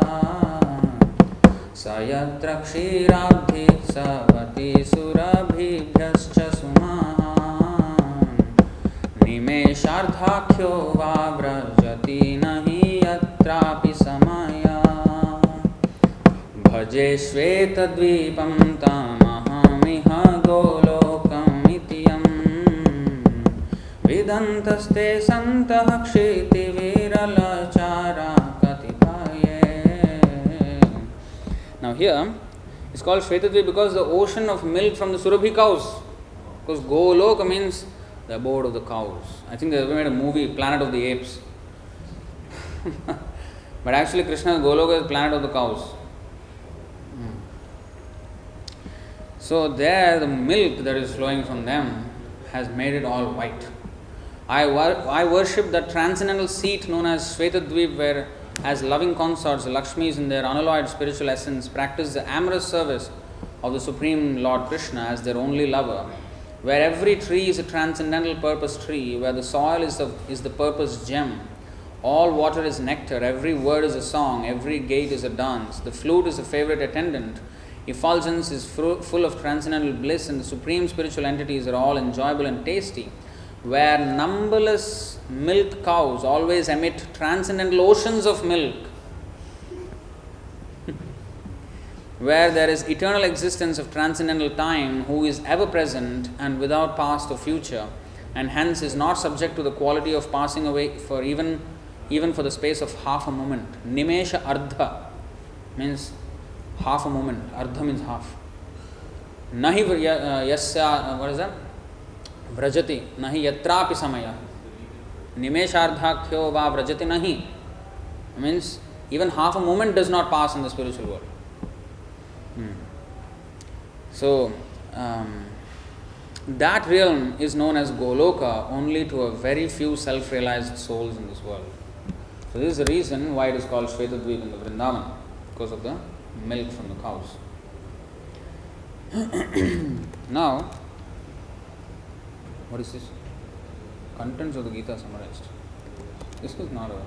[SPEAKER 1] स यत्र क्षीराब्धि सवति सुरभिभ्यश्च सुमहान् निमेषार्धाख्यो वा व्रजति नहि यत्रापि समया भजे श्वेतद्वीपं तमहमिह गोलोकमिति यम् विदन्तस्ते सन्तः क्षितिविरलचारा कतिपये. Now here it's called Shvetadvip because the ocean of milk from the Surabhi cows. Because Goloka means the abode of the cows. I think they made a movie, Planet of the Apes. But actually Krishna's Goloka is Planet of the cows. So there the milk that is flowing from them has made it all white. I worship that transcendental seat known as Shvetadvip, where as loving consorts the Lakshmis in their unalloyed spiritual essence practice the amorous service of the Supreme Lord Krishna as their only lover, where every tree is a transcendental purpose tree, where the soil is the purpose gem, all water is nectar, every word is a song, every gate is a dance, the flute is a favorite attendant, effulgence is full of transcendental bliss, and the supreme spiritual entities are all enjoyable and tasty, where numberless milk cows always emit transcendental oceans of milk, where there is eternal existence of transcendental time, who is ever present and without past or future, and hence is not subject to the quality of passing away for even for the space of half a moment. Nimesha ardha means half a moment. Ardha means half. Nahi yasya, what is that? Vrajati, nahi yatrapi samaya. Nimeshardhakhyo va vrajati nahi. Means even half a moment does not pass in the spiritual world. So, that realm is known as Goloka only to a very few self-realized souls in this world. So, this is the reason why it is called Shvetadvip in the Vrindavan, because of the milk from the cows. Now, what is this? Contents of the Gita summarized. This was not a...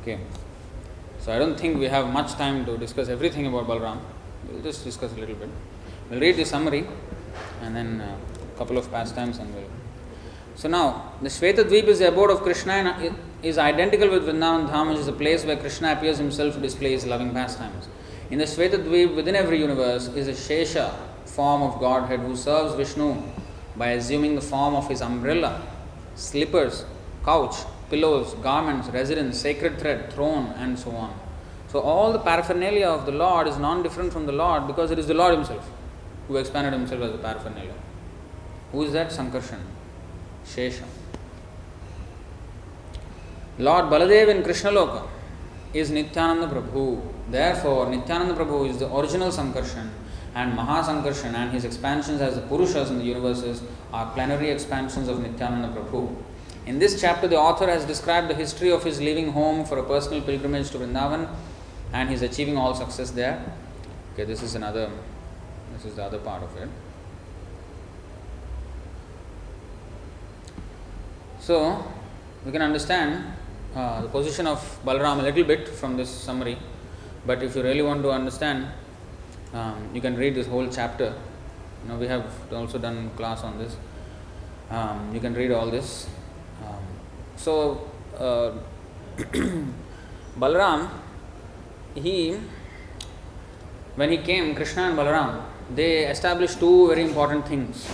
[SPEAKER 1] Okay. So, I don't think we have much time to discuss everything about Balaram. We'll just discuss a little bit. We'll read the summary and then a couple of pastimes and we'll... So now, the Shvetadvip is the abode of Krishna and is identical with Vrindavan Dham, which is a place where Krishna appears himself to display his loving pastimes. In the Shvetadvip, within every universe, is a Shesha, form of Godhead, who serves Vishnu by assuming the form of his umbrella, slippers, couch, pillows, garments, residence, sacred thread, throne, and so on. So all the paraphernalia of the Lord is non-different from the Lord because it is the Lord himself who expanded himself as a paraphernalia. Who is that? Sankarshan, Shesha. Lord Baladev in Krishna Loka is Nityananda Prabhu. Therefore, Nityananda Prabhu is the original Sankarshan, and Mahasankarshan and his expansions as the Purushas in the universes are plenary expansions of Nityananda Prabhu. In this chapter, the author has described the history of his leaving home for a personal pilgrimage to Vrindavan and his achieving all success there. Okay, this is the other part of it. So, we can understand the position of Balaram a little bit from this summary, but if you really want to understand, you can read this whole chapter. We have also done class on this. You can read all this. So, Balaram, when he came, Krishna and Balaram, they established two very important things.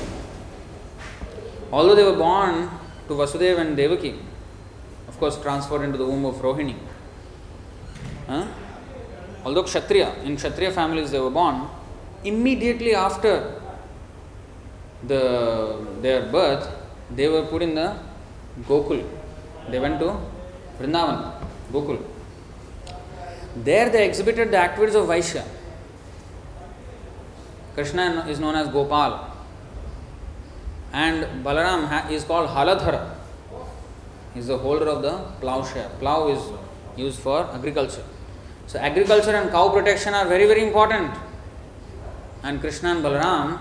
[SPEAKER 1] Although they were born to Vasudeva and Devaki, of course transferred into the womb of Rohini. Although in Kshatriya families they were born, immediately after their birth, they were put in the Gokul. They went to Vrindavan, Gokul. There they exhibited the activities of Vaishya. Krishna is known as Gopal, and Balaram is called Haladhara. He is the holder of the plowshare. Plow is used for agriculture. So agriculture and cow protection are very, very important. And Krishna and Balaram,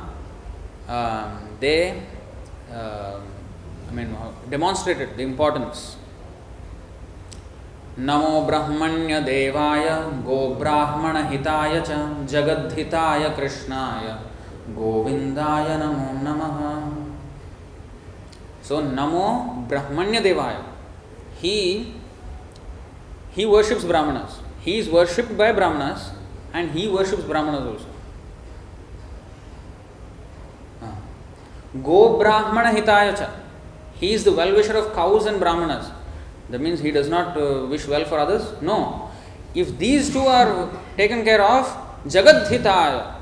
[SPEAKER 1] they demonstrated the importance. नमो ब्रह्मण्य देवाय गो ब्राह्मण हिताय च जगद्धिताय कृष्णाय गोविंदाय नमो नमः. So Namo Brahmanya Devaya. He worships Brahmanas. He is worshipped by Brahmanas and he worships Brahmanas also. Go Brahmana Hitaya Cha. He is the well-wisher of cows and Brahmanas. That means he does not wish well for others? No. If these two are taken care of, Jagat Hitaya.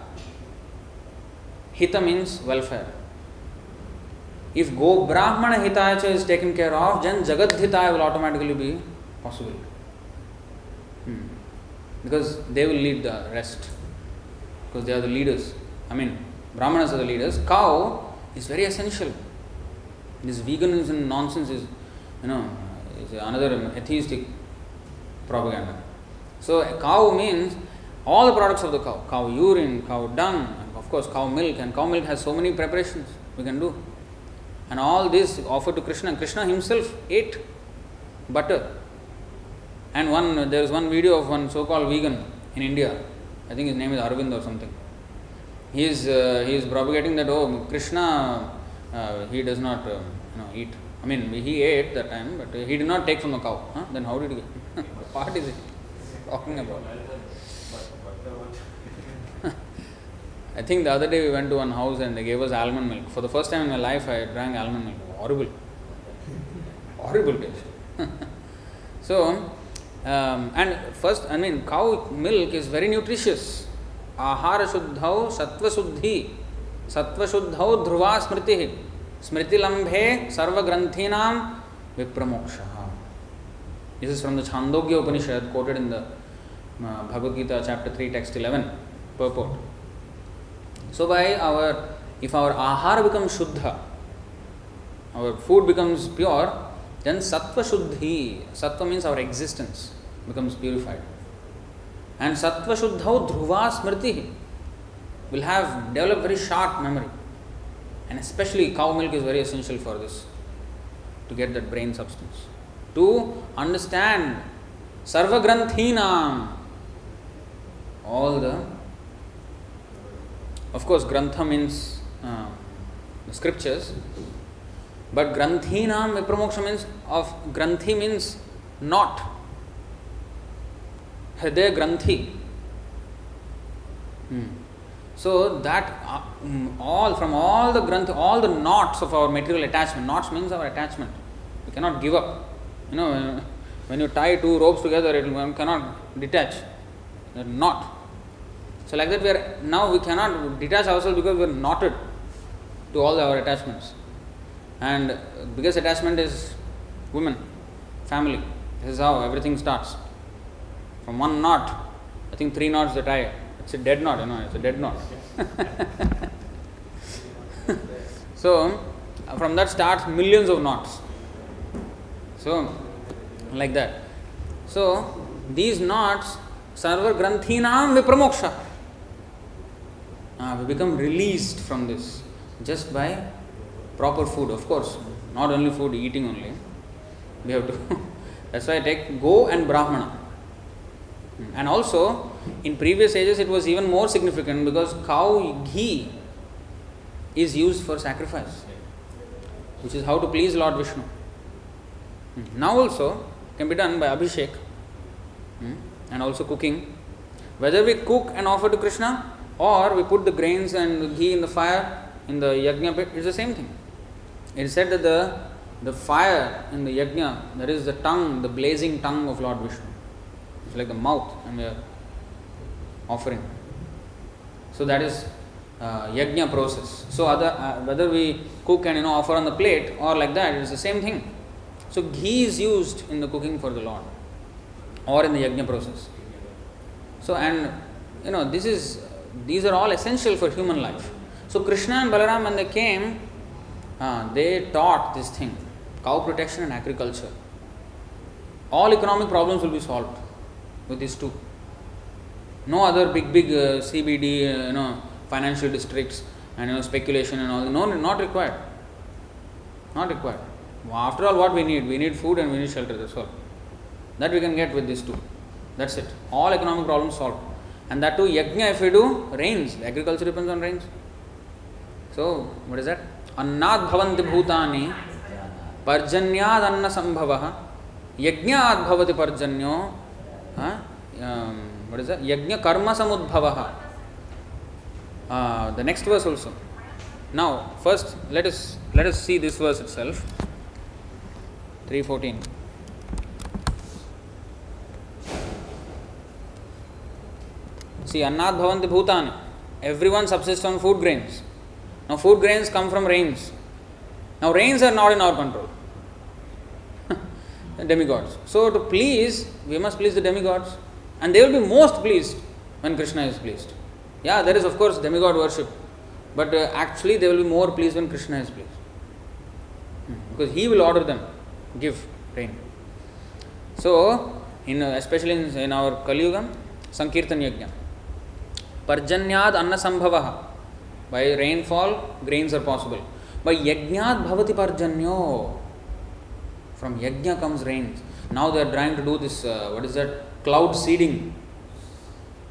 [SPEAKER 1] Hita means welfare. If Go Brahmana Hitaya is taken care of, then Jagat Hitaya will automatically be possible. Because they will lead the rest. Because they are the leaders. I mean, Brahmanas are the leaders. Cow is very essential. This veganism nonsense is, is another atheistic propaganda. So a cow means all the products of the cow. Cow urine, cow dung, and of course cow milk. And cow milk has so many preparations we can do. And all this offered to Krishna. Krishna himself ate butter. And there is one video of one so-called vegan in India. I think his name is Arvind or something. He is propagating that Krishna he does not eat. I mean he ate that time, but he did not take from the cow. Then how did he get? What is it talking about? I think the other day we went to one house and they gave us almond milk. For the first time in my life I drank almond milk. Horrible. Horrible taste. So, and first, cow milk is very nutritious. Ahara shuddhau sattva suddhi. Sattva shuddhau dhruva smriti. Smriti lambhe sarva granthinam vipramoksha. This is from the Chandogya Upanishad quoted in the Bhagavad Gita chapter 3 text 11 purport. So if our ahara becomes shuddha, our food becomes pure, then sattva shuddhi, sattva means our existence becomes purified. And sattva shuddhau dhruva smriti will develop very sharp memory. And especially cow milk is very essential for this, to get that brain substance. To understand sarva granthinam, of course grantha means the scriptures, but granthinam vipramoksha means granthi means knot. Hridaya granthi. So that all the knots of our material attachment, knots means our attachment. We cannot give up. When you tie two ropes together, one cannot detach. They're knot. So like that we cannot detach ourselves because we are knotted to all our attachments. And biggest attachment is women, family. This is how everything starts. From one knot, I think 3 knots they tie. It's a dead knot, it's a dead knot. So, from that starts millions of knots. So, like that. So, these knots, sarva granthinam vipramoksha. We become released from this just by proper food. Of course, not only food, eating only. We have to. That's why I take Go and Brahmana. And also, in previous ages, it was even more significant because cow ghee is used for sacrifice, which is how to please Lord Vishnu. Now also can be done by Abhishek and also cooking. Whether we cook and offer to Krishna or we put the grains and ghee in the fire in the yajna pit, it's the same thing. It is said that the fire in the yajna, that is the tongue, the blazing tongue of Lord Vishnu. It's like the mouth and we are offering. So that is yajna process. So whether we cook and offer on the plate or like that, it is the same thing. So ghee is used in the cooking for the Lord or in the yajna process. So these are all essential for human life. So Krishna and Balaram, when they came, they taught this thing, cow protection and agriculture. All economic problems will be solved with these two. No other big CBD, financial districts and speculation and all. No, not required. Not required. After all, what we need? We need food and we need shelter. That's all. That we can get with this too. That's it. All economic problems solved. And that too, yajna, if we do, rains. Agriculture depends on rains. So, what is that? Annad bhavanti bhutani parjanyad anna sambhavaha yajnad bhavati parjanyo. What is that? Yajna karma samudbhavaha. The next verse also. Now, first let us see this verse itself. 3:14. See, annad bhavanti bhutani. Everyone subsists on food grains. Now, food grains come from rains. Now, rains are not in our control. Demigods. So, to please, we must please the demigods. And they will be most pleased when Krishna is pleased. Yeah, there is of course demigod worship. But actually, they will be more pleased when Krishna is pleased. Because he will order them, give rain. So, especially in our Kali Yuga, Sankirtan Yajna. Parjanyad anna sambhavaha. By rainfall, grains are possible. By yajnad bhavati parjanyo. From yajna comes rains. Now they are trying to do this, what is that? Cloud seeding.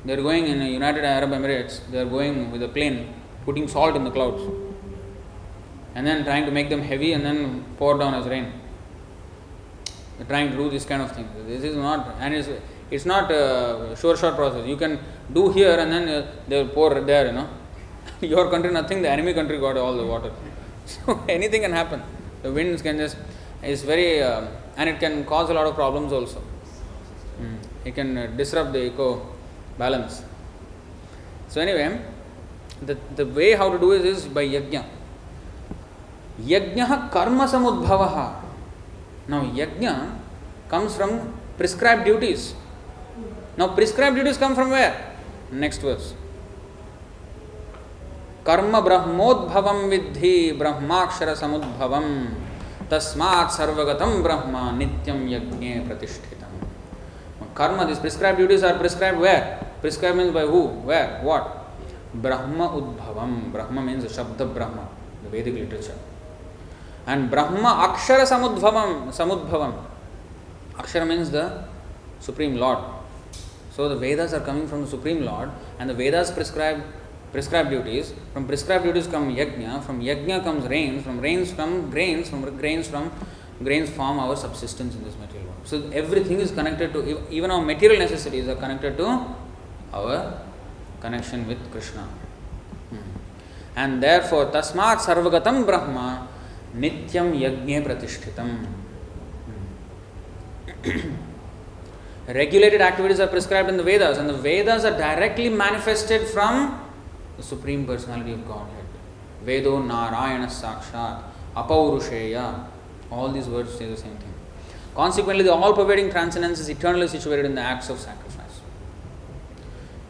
[SPEAKER 1] They are going in the United Arab Emirates, they are going with a plane, putting salt in the clouds. And then trying to make them heavy and then pour down as rain. They are trying to do this kind of thing. This is not, and it's not a sure shot process. You can do here and then they will pour there, Your country, nothing, the enemy country got all the water. So anything can happen. The winds can just, it's very, and it can cause a lot of problems also. It can disrupt the eco balance. So anyway, the way how to do it is by yajna. Yajna karma samudbhavaha. Now yajna comes from prescribed duties. Now prescribed duties come from where? Next verse. Karma brahmodbhavam vidhi brahmakshara samudbhavam tasmat sarvagatam brahma nityam yajne pratishthitam. Karma, these prescribed duties are prescribed where? Prescribed means by who? Where? What? Brahma udbhavam. Brahma means the Shabda Brahma, the Vedic literature. And Brahma akshara samudbhavam. Akshara means the Supreme Lord. So the Vedas are coming from the Supreme Lord, and the Vedas prescribe duties. From prescribed duties come yajna. From yajna comes rains. From rains come grains. From grains form our subsistence in this material world. So everything is connected to, even our material necessities are connected to our connection with Krishna. And therefore, tasmat sarvagatam brahma nityam yajne pratishtitam. Regulated activities are prescribed in the Vedas, and the Vedas are directly manifested from the Supreme Personality of Godhead. Vedo Narayana Sakshat, Apaurusheya. All these words say the same thing. Consequently, the all-pervading transcendence is eternally situated in the acts of sacrifice.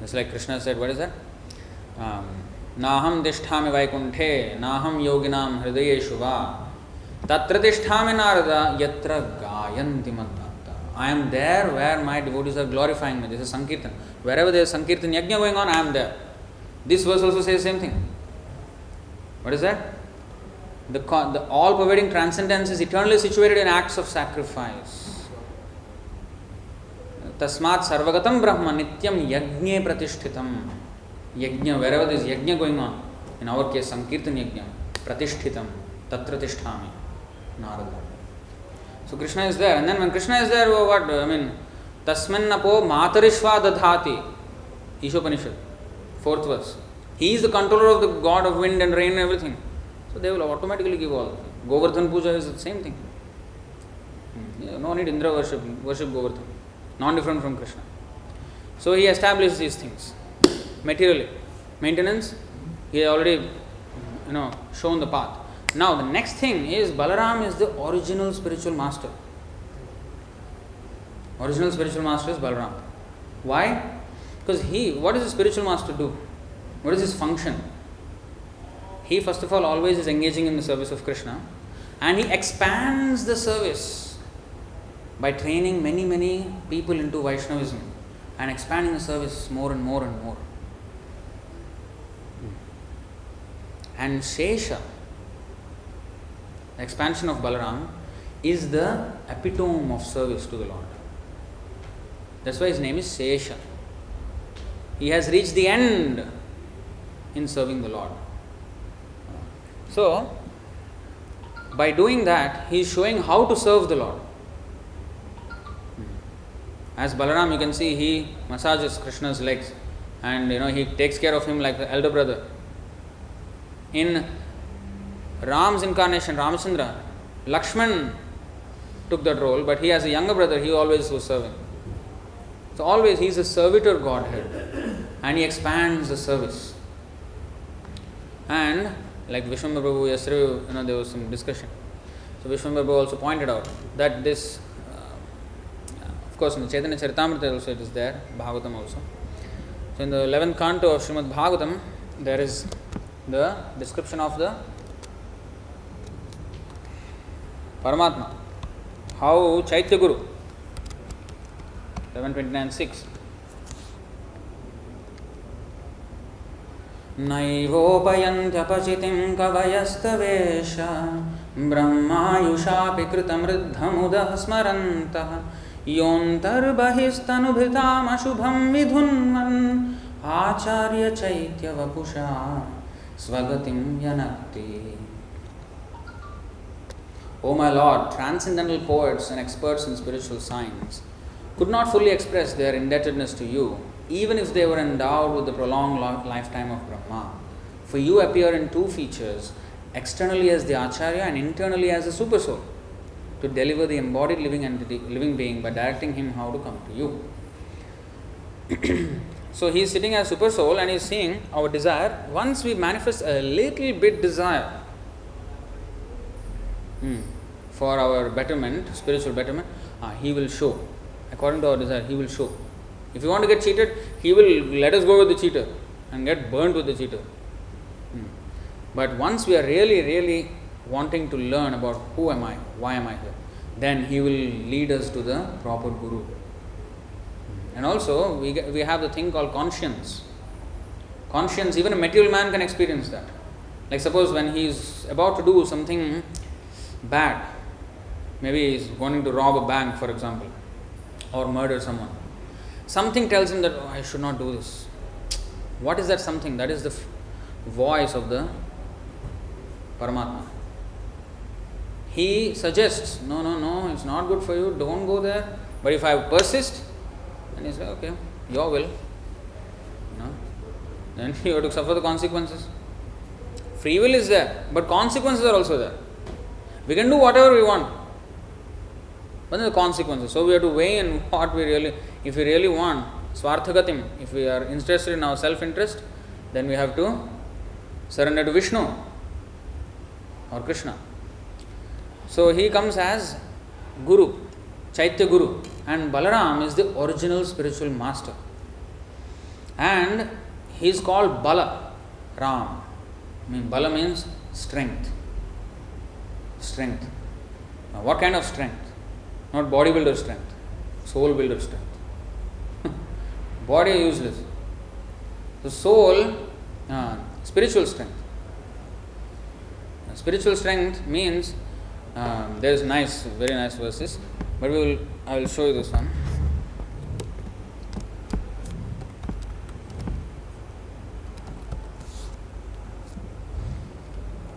[SPEAKER 1] It's like Krishna said, what is that? Naham disthami vaikunthe, naham yoginam hridayeshu va, tatra disthami narada, yatra gayanti madhata. I am there where my devotees are glorifying me. This is Sankirtan. Wherever there is Sankirtan Yajna going on, I am there. This verse also says the same thing. What is that? The all-pervading transcendence is eternally situated in acts of sacrifice. Tasmat sarvagatam brahma nityam yajne pratishtitam. Yajna, wherever there is yajna going on, in our case Sankirtan Yajna, pratishtitam, tatra tisthami, Narada. So Krishna is there, and then when Krishna is there, what? Tasmannapo matarishva dadhati. Ishopanishad, 4th verse. He is the controller of the god of wind and rain and everything. So they will automatically give all. Govardhan Puja is the same thing. No need Indra worship Govardhan. Non-different from Krishna. So he established these things. Materially. Maintenance, he has already shown the path. Now the next thing is Balaram is the original spiritual master. Original spiritual master is Balaram. Why? Because what does the spiritual master do? What is his function? He first of all always is engaging in the service of Krishna, and he expands the service by training many people into Vaishnavism and expanding the service more and more and more. And Shesha, the expansion of Balaram, is the epitome of service to the Lord. That's why his name is Sesha. He has reached the end in serving the Lord. So, by doing that, he is showing how to serve the Lord. As Balaram, you can see he massages Krishna's legs, and he takes care of him like the elder brother. In Ram's incarnation, Ramachandra, Lakshman took that role, but he as a younger brother, he always was serving. So always he is a servitor Godhead, and he expands the service. And like Vishwambara Prabhu yesterday, there was some discussion. So Vishwambara Prabhu also pointed out that this, of course in the Chaitanya Charitamrita also it is there, Bhagavatam also. So in the 11th canto of Srimad Bhagavatam, there is the description of the Paramatma. How Chaitya Guru, 11:29-6. नैवोपयन्त्यपचितिं कवयस्तवेश ब्रह्मायुषापि कृतमृद्धमुदः स्मरन्तः योऽन्तर्बहिस्तनुभृतामशुभं विधुन्वन् आचार्यचैत्यवपुषा स्वगतिं यनक्ति. O my Lord, transcendental poets and experts in spiritual science could not fully express their indebtedness to you, even if they were endowed with the prolonged lifetime of Brahma. For you appear in two features, externally as the Acharya and internally as the Supersoul, to deliver the embodied living being by directing him how to come to you. So he is sitting as Supersoul and he is seeing our desire. Once we manifest a little bit desire for our betterment, spiritual betterment, he will show. According to our desire, he will show. If you want to get cheated, he will let us go with the cheater and get burnt with the cheater. But once we are really, really wanting to learn about who am I, why am I here, then he will lead us to the proper Guru. And also, we have the thing called conscience. Conscience, even a material man can experience that. Like suppose when he is about to do something bad, maybe he is wanting to rob a bank, for example, or murder someone. Something tells him that I should not do this. What is that something? That is the voice of the Paramatma. He suggests, no, it's not good for you, don't go there. But if I persist, then he says, okay, your will. Then you have to suffer the consequences. Free will is there, but consequences are also there. We can do whatever we want, but then the consequences. So we have to weigh in what we really, if we really want Swarthagatim, if we are interested in our self-interest, then we have to surrender to Vishnu or Krishna. So he comes as Guru, Chaitya Guru, and Balaram is the original spiritual master. And he is called Bala Ram. Bala means strength. Strength. Now, what kind of strength? Not bodybuilder strength, soul builder strength. Body useless. The soul, spiritual strength. Spiritual strength means there is very nice verses, but I will show you this one.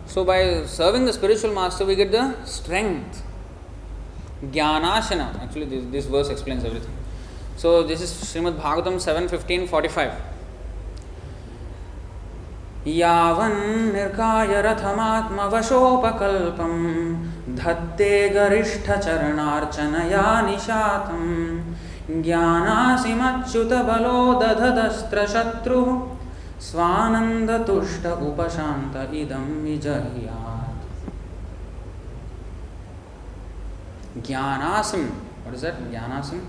[SPEAKER 1] So by serving the spiritual master, we get the strength. Jnanashana. Actually, this verse explains everything. So this is Srimad Bhagavatam 7:15-45. Yavan nirkaya rathamatma vashopakalpam dhatte garishta charanarchanaya nishatam jnanasimachyuta balo dadhadastra shatru svananda tushta upashanta idam vijahyat. Jnanasim. What is that? Jnanasim?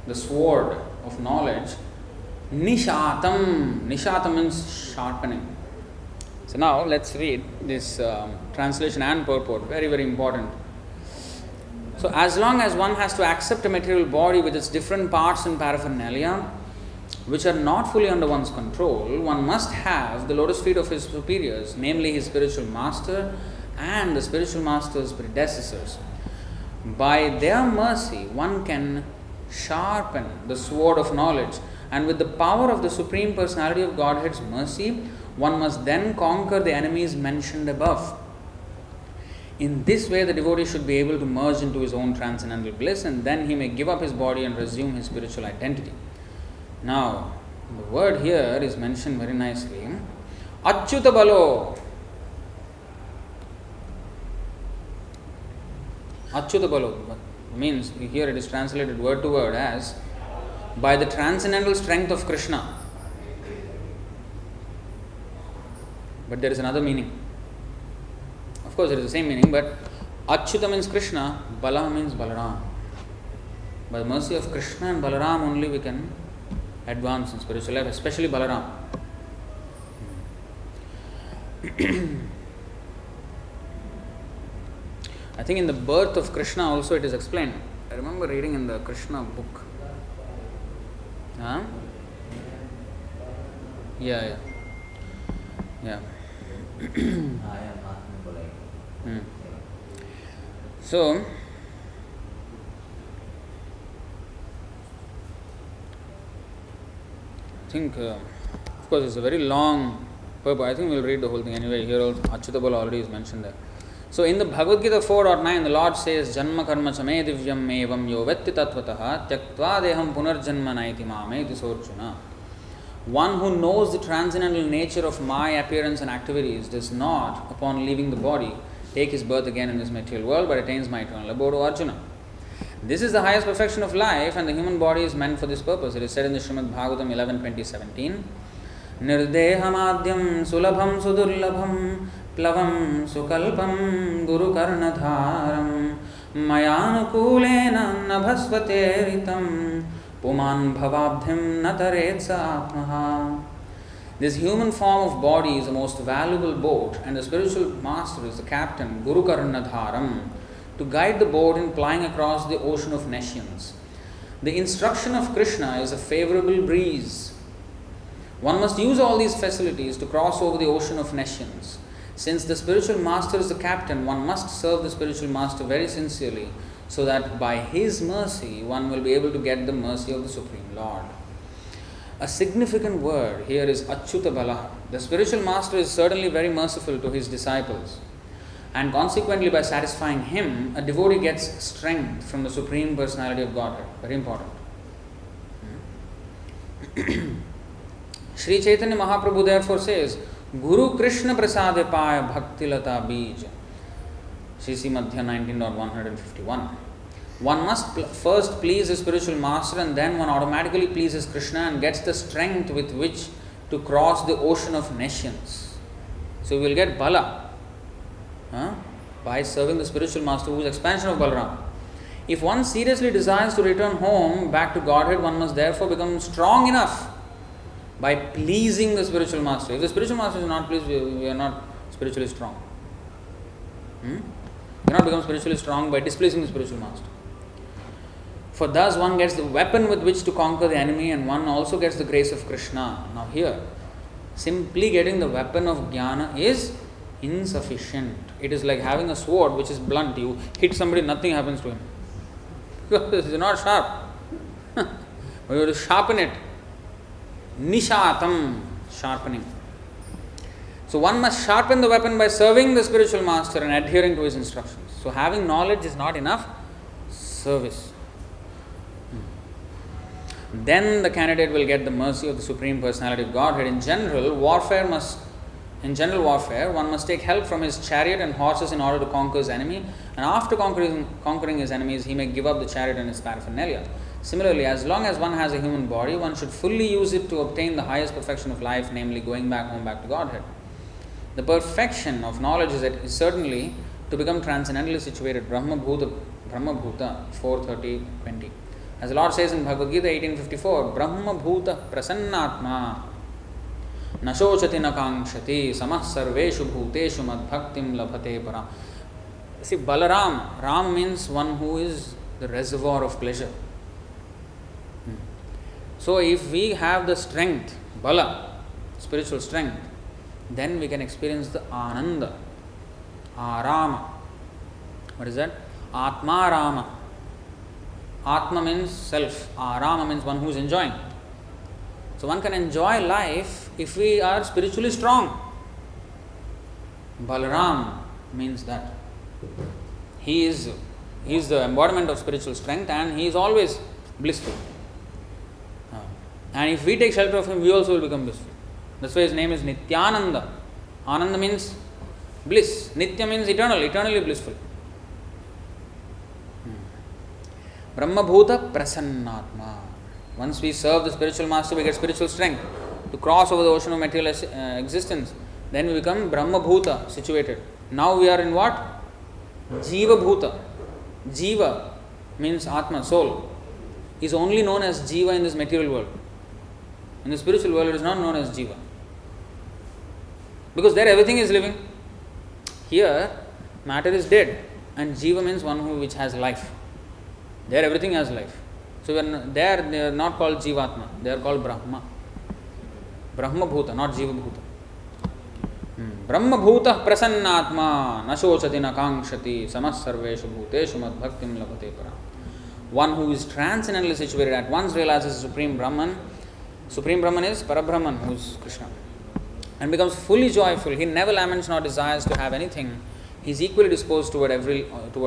[SPEAKER 1] The sword of knowledge. Nishatam. Nishatam means sharpening. So now let's read this translation and purport. Very, very important. So as long as one has to accept a material body with its different parts and paraphernalia, which are not fully under one's control, one must have the lotus feet of his superiors, namely his spiritual master and the spiritual master's predecessors. By their mercy, one can sharpen the sword of knowledge, and with the power of the Supreme Personality of Godhead's mercy, one must then conquer the enemies mentioned above. In this way, the devotee should be able to merge into his own transcendental bliss, and then he may give up his body and resume his spiritual identity. Now, the word here is mentioned very nicely. Achyuta balo. Achyuta balo means, here it is translated word to word as by the transcendental strength of Krishna. But there is another meaning. Of course, it is the same meaning, but Achyuta means Krishna, Bala means Balaram. By the mercy of Krishna and Balaram only we can advance in spiritual life, especially Balaram. I think in the birth of Krishna also it is explained. I remember reading in the Krishna book. Huh? Yeah. So, I think, of course, it's a very long purpose. I think we'll read the whole thing anyway. Here also, Achyutabala already is mentioned there. So, in the Bhagavad Gita 4.9, the Lord says, Janma karma chame divyam evam yo vetti tattvataha tyaktva deham punarjanma naiti mame iti sorjuna. One who knows the transcendental nature of my appearance and activities does not, upon leaving the body, take his birth again in this material world, but attains my eternal abode, O Arjuna. This is the highest perfection of life, and the human body is meant for this purpose. It is said in the Srimad Bhagavatam 11:20-17, Nirdehamadyam sulabham sudurlabham plavam sukalpam guru karnadharam mayanukulena nabhasvateritam puman bhavabdhim nataretsa atmaha. This human form of body is the most valuable boat, and the spiritual master is the captain, Guru Karnadharam, to guide the boat in plying across the ocean of nescience. The instruction of Krishna is a favorable breeze. One must use all these facilities to cross over the ocean of nescience. Since the spiritual master is the captain, one must serve the spiritual master very sincerely, so that by his mercy one will be able to get the mercy of the Supreme Lord. A significant word here is Achyuta Bala. The spiritual master is certainly very merciful to his disciples, and consequently by satisfying him, a devotee gets strength from the Supreme Personality of Godhead. Very important. Sri Chaitanya Mahaprabhu therefore says, Guru Krishna Prasade Paya Bhakti Lata Bij. CC Madhya 19.151. One must first please his spiritual master, and then one automatically pleases Krishna and gets the strength with which to cross the ocean of nescience. So we will get Bala by serving the spiritual master, who is expansion of Balaram. If one seriously desires to return home back to Godhead, one must therefore become strong enough by pleasing the spiritual master. If the spiritual master is not pleased, we are not spiritually strong. You cannot become spiritually strong by displeasing the spiritual master. For thus one gets the weapon with which to conquer the enemy, and one also gets the grace of Krishna. Now here, simply getting the weapon of jnana is insufficient. It is like having a sword which is blunt. You hit somebody, nothing happens to him. Because it is not sharp. You have to sharpen it. Nishatam, sharpening. So one must sharpen the weapon by serving the spiritual master and adhering to his instructions. So having knowledge is not enough. Service. Then the candidate will get the mercy of the Supreme Personality of Godhead. In general warfare, one must take help from his chariot and horses in order to conquer his enemy, and after conquering his enemies, he may give up the chariot and his paraphernalia. Similarly, as long as one has a human body, one should fully use it to obtain the highest perfection of life, namely going back home, back to Godhead. The perfection of knowledge is certainly to become transcendently situated, Brahma Bhuta 4:30-20. As the Lord says in Bhagavad Gita 18:54, Brahma Bhuta Prasannatma Nashochati Nakangshati Samah Sarveshu Bhuteshu Mad Bhaktim Labhate Para. See, Balaram, Ram means one who is the reservoir of pleasure. So if we have the strength, Bala, spiritual strength, then we can experience the Ananda, Arama. What is that? Atma Rama. Atma means self. Arama means one who is enjoying. So one can enjoy life if we are spiritually strong. Balaram means that. He is the embodiment of spiritual strength and he is always blissful. And if we take shelter of him, we also will become blissful. That's why his name is Nityananda. Ananda means bliss. Nitya means eternal, eternally blissful. Brahma Bhuta Prasannatma. Once we serve the spiritual master, we get spiritual strength to cross over the ocean of material existence. Then we become Brahma Bhuta, situated. Now we are in what? Jiva Bhuta. Jiva means Atma, soul. Is only known as Jiva in this material world. In the spiritual world, it is not known as Jiva. Because there everything is living. Here, matter is dead. And Jiva means one which has life. There everything has life. So they are not called Jivatma. They are called Brahma. Brahma Bhuta, not Jiva Bhuta. Brahma Bhuta Prasannatma Nashochati Nakangshati Samas Sarveshu Bhuteshu Mad Bhaktim Labhate Para. One who is transcendently situated at once realizes Supreme Brahman. Supreme Brahman is Parabrahman, who is Krishna, and becomes fully joyful. He never laments nor desires to have anything. He is equally disposed toward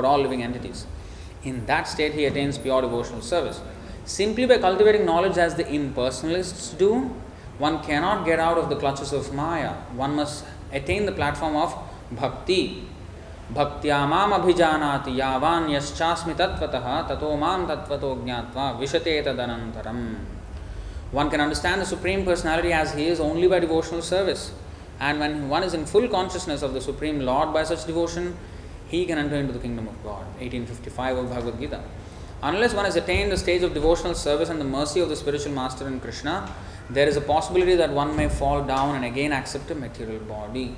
[SPEAKER 1] all living entities. In that state, he attains pure devotional service. Simply by cultivating knowledge as the impersonalists do, one cannot get out of the clutches of Maya. One must attain the platform of Bhakti. Bhaktyamam abhijanati yavan yaschasmi tattvataha tato mam tattvato jnatva vishate tadanantaram. One can understand the Supreme Personality as he is only by devotional service. And when one is in full consciousness of the Supreme Lord by such devotion, he can enter into the kingdom of God. 1855 of Bhagavad Gita. Unless one has attained the stage of devotional service and the mercy of the spiritual master in Krishna, there is a possibility that one may fall down and again accept a material body.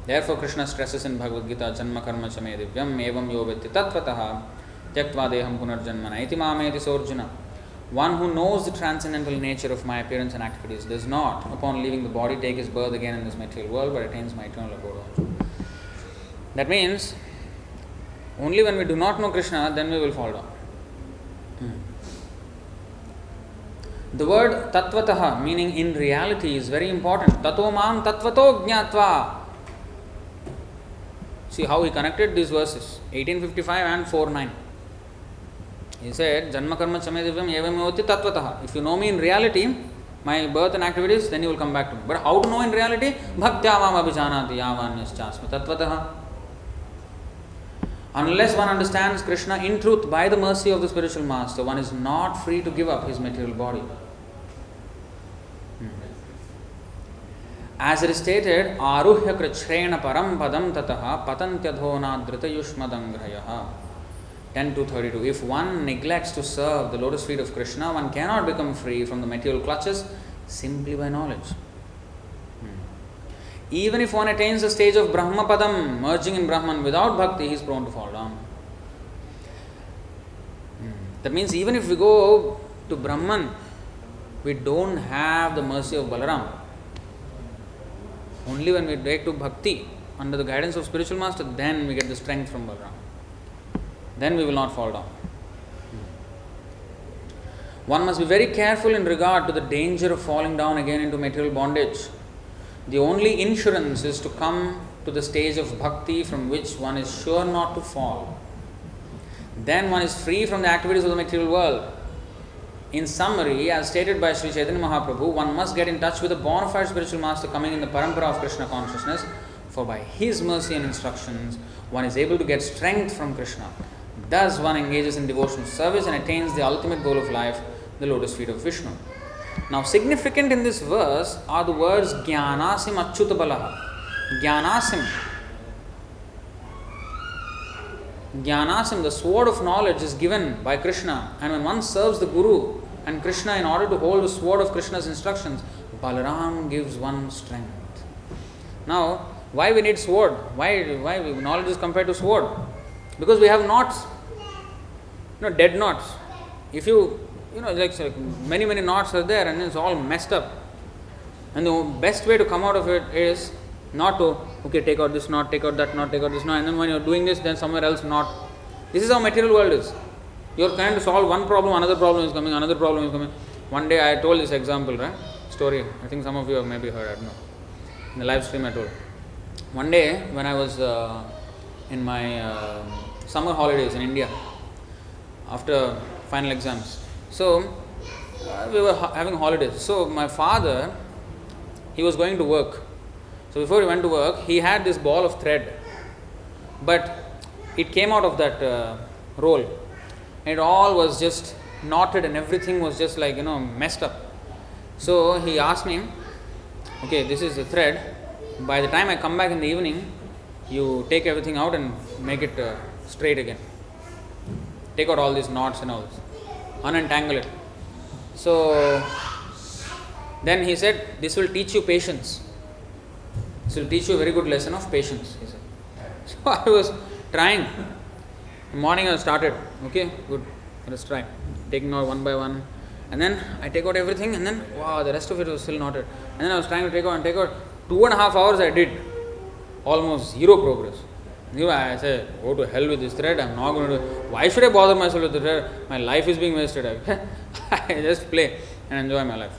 [SPEAKER 1] Therefore, Krishna stresses in Bhagavad Gita, Janma karma cha me divyam evam yo vetti tattvataha tyaktva deham punarjanmana iti mameti sorjuna. One who knows the transcendental nature of my appearance and activities does not, upon leaving the body, take his birth again in this material world, but attains my eternal abode also. That means, only when we do not know Krishna, then we will fall down. The word tattvataha, meaning in reality, is very important. Tato mam tattvato jnatva. See how he connected these verses, 1855 and 49. He said, Janma karma chame divyam evam yoti tattvataha. If you know me in reality, my birth and activities, then you will come back to me. But how to know in reality? Bhaktyamam abhijanati yavan yaschasmi tattvataha. Unless one understands Krishna in truth by the mercy of the spiritual master, one is not free to give up his material body. As it is stated, Aruhya krichrena param padam tataha patantyadhona dhritayushmadangrayaha. 10-32. If one neglects to serve the lotus feet of Krishna, one cannot become free from the material clutches simply by knowledge. Even if one attains the stage of Brahmapadam, merging in Brahman without bhakti, he is prone to fall down. That means even if we go to Brahman, we don't have the mercy of Balaram. Only when we take to bhakti, under the guidance of spiritual master, then we get the strength from Balaram. Then we will not fall down. One must be very careful in regard to the danger of falling down again into material bondage. The only insurance is to come to the stage of bhakti from which one is sure not to fall. Then one is free from the activities of the material world. In summary, as stated by Sri Chaitanya Mahaprabhu, one must get in touch with a bona fide spiritual master coming in the parampara of Krishna consciousness, for by his mercy and instructions, one is able to get strength from Krishna. Thus, one engages in devotional service and attains the ultimate goal of life, the lotus feet of Vishnu. Now, significant in this verse are the words Jnanasim Achyuta Balaha. Jnanasim, the sword of knowledge, is given by Krishna, and when one serves the Guru and Krishna in order to hold the sword of Krishna's instructions, Balaram gives one strength. Now, why we need sword? Why knowledge is compared to sword? Because we have knots, dead knots. If you like many knots are there and it's all messed up. And the best way to come out of it is not to, take out this knot, take out that knot, take out this knot, and then when you're doing this, then somewhere else knot. This is how material world is. You are trying to solve one problem, another problem is coming, another problem is coming. One day I told this example, right? Story. I think some of you have maybe heard, I don't know. In the live stream I told. One day when I was in my summer holidays in India, after final exams. So we were having holidays. So my father, he was going to work. So before he went to work, he had this ball of thread. But it came out of that roll. And it all was just knotted and everything was just like, messed up. So he asked me, okay, this is the thread. By the time I come back in the evening, you take everything out and make it straight again. Take out all these knots and all this. Unentangle it. So then he said, this will teach you patience. This will teach you a very good lesson of patience, he said. So I was trying. In the morning I started. Okay, good. Let's try. Taking out one by one. And then I take out everything and then, wow, the rest of it was still knotted. And then I was trying to take out and take out. 2.5 hours I did. Almost zero progress. I said, go to hell with this thread. I'm not going to do it. Why should I bother myself with the thread? My life is being wasted. I just play and enjoy my life.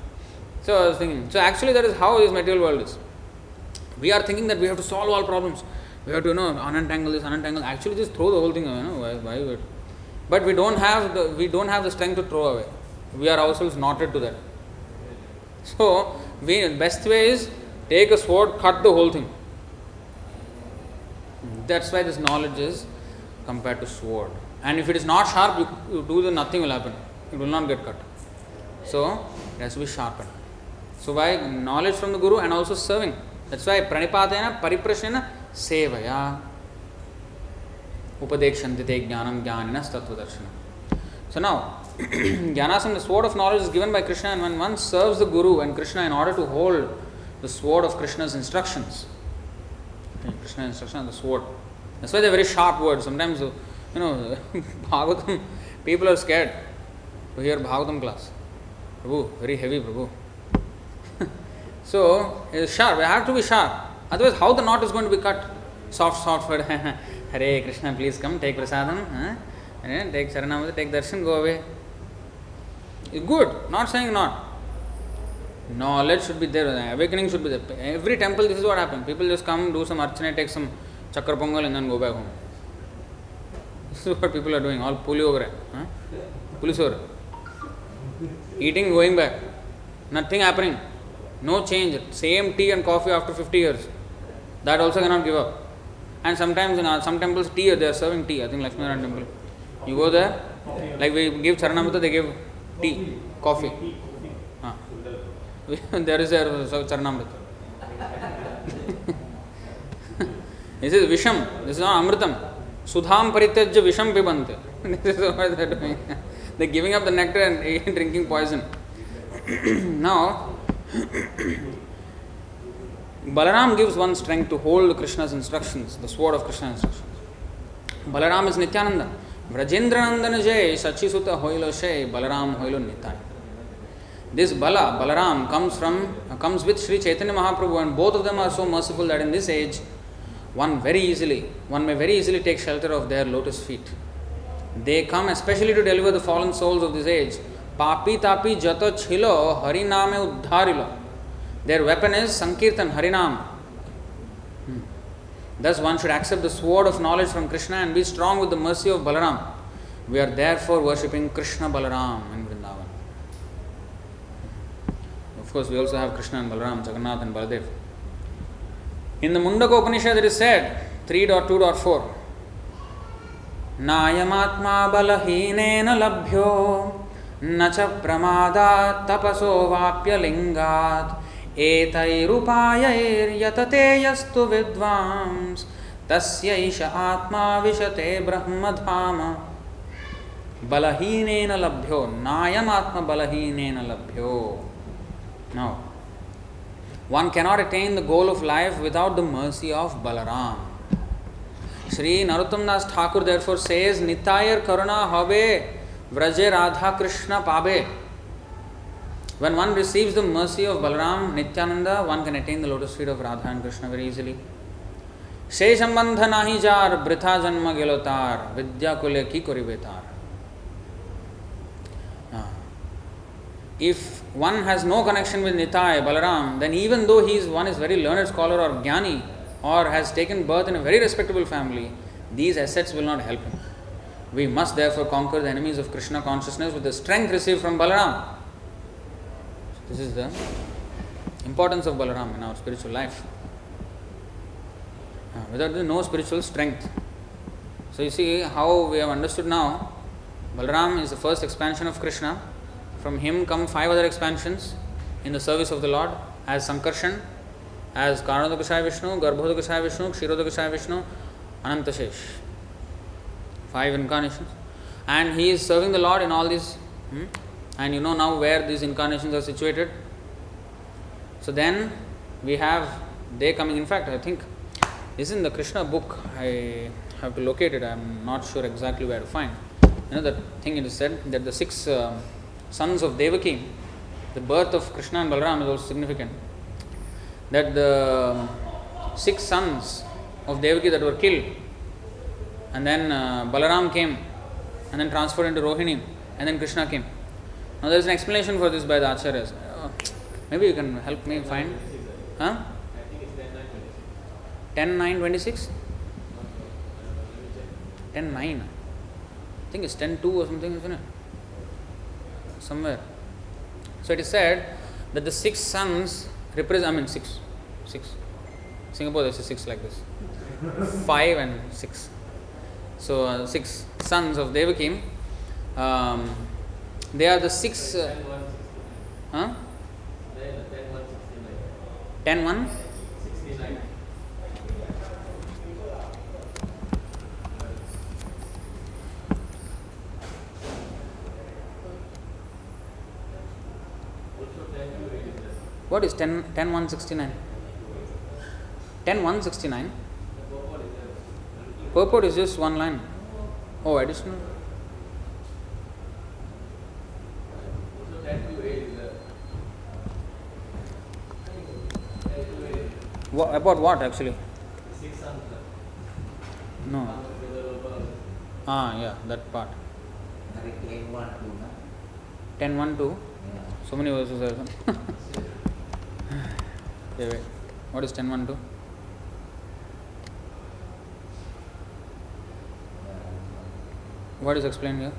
[SPEAKER 1] So I was thinking, so actually that is how this material world is. We are thinking that we have to solve all problems. We have to, unentangle this, unentangle. Actually just throw the whole thing away. Why would? But we don't have the strength to throw away. We are ourselves knotted to that. So best way is take a sword, cut the whole thing. That's why this knowledge is compared to sword. And if it is not sharp, you do the nothing will happen. It will not get cut. So it has to be sharpened. So by knowledge from the Guru and also serving. That's why pranipatena pariprashena sevaya upadekshanti te jnanam jnaninas tattvadarshana. So now Jnanasam, the sword of knowledge, is given by Krishna, and when one serves the Guru and Krishna in order to hold the sword of Krishna's instructions, Krishna's instruction and the sword. That's why they're very sharp words. Sometimes, Bhagavatam, people are scared to hear Bhagavatam class. Prabhu, very heavy, Prabhu. So, it's sharp. We have to be sharp. Otherwise, how the knot is going to be cut? Soft word. Hare Krishna, please come, take prasadam, take Saranamrita, take darshan, go away. It's good. Not saying not. Knowledge should be there, awakening should be there. Every temple, this is what happens. People just come, do some archana, take some chakra pongal and then go back home. This is what people are doing, all puliyogre, pulisore. Eating, going back. Nothing happening. No change. Same tea and coffee after 50 years. That also cannot give up. And sometimes in some temples, tea, they are serving tea. I think Lakshmi Narayan temple. You go there, like we give Charanamrita, they give tea, coffee. There is their Charanamrita. This is Visham. This is not Amritam. Sudham parityajya Visham pibante. This is what they are doing. They are giving up the nectar and drinking poison. Now, Balaram gives one strength to hold Krishna's instructions, the sword of Krishna's instructions. Balaram is Nityananda. Vrajendranandana Jay, Sachisuta Hoilo Shay, Balaram Hoilo Nitai. This Balaram comes with Sri Chaitanya Mahaprabhu, and both of them are so merciful that in this age, one may very easily take shelter of their lotus feet. They come especially to deliver the fallen souls of this age. Papi tapi jato chilo hariname uddharilo. Their weapon is Sankirtan, Harinam. Thus one should accept the sword of knowledge from Krishna and be strong with the mercy of Balaram. We are therefore worshipping Krishna Balaram in Vrindavan. Of course, we also have Krishna and Balaram, Jagannath and Baladev. In the Mundaka Upanishad it is said, 3.2.4, Nayamatma balahinena labhyo nacha pramadat tapaso vapya lingat etairupayair yatate yastu vidvams tasyaisha atma vishate brahmadhama balahinena labhyo nayamatma balahinena labhyo. Now, one cannot attain the goal of life without the mercy of Balaram. Sri Narottam Das Thakur therefore says, Nitayar Karuna Habe Vraje Radha Krishna Pabe. When one receives the mercy of Balaram, Nityananda, one can attain the lotus feet of Radha and Krishna very easily. Sheshambandha nahi jar, britha janma gelotar, vidya kule ki kori betar. if one has no connection with Nitai, Balaram, then even though one is very learned scholar or jnani or has taken birth in a very respectable family, these assets will not help him. We must therefore conquer the enemies of Krishna consciousness with the strength received from Balaram. This is the importance of Balaram in our spiritual life. Without this, no spiritual strength. So you see how we have understood now, Balaram is the first expansion of Krishna. From him come 5 other expansions in the service of the Lord as Sankarshan, as Karanodakashaya Vishnu, Garbhodakashaya Vishnu, Kshirodakashaya Vishnu, Anantashesh. 5 incarnations. And he is serving the Lord in all these. And you know now where these incarnations are situated. So then we have they coming. In fact, I think this is in the Krishna book. I have to locate it. I am not sure exactly where to find. You know, the thing it is said that the 6 sons of Devaki, the birth of Krishna and Balaram is also significant. That the 6 sons of Devaki that were killed, and then Balaram came, and then transferred into Rohini, and then Krishna came. Now there is an explanation for this by the Acharyas. Maybe you can help me find. Huh? 10:9:26. 10:9. I think it's 10:2 or something, isn't it? Somewhere. So it is said that the 6 sons represent, 6. Singapore there's a 6 like this. 5 and 6. So 6 sons of Devaki. They are the 6. 10:1. What is 10:169? 10:169. Purport is just one line. Oh, additional. What, about what actually? No. Yeah, that part. 10:1:2. So many verses are there. Okay, wait. What is 10:1:2? What is explained here?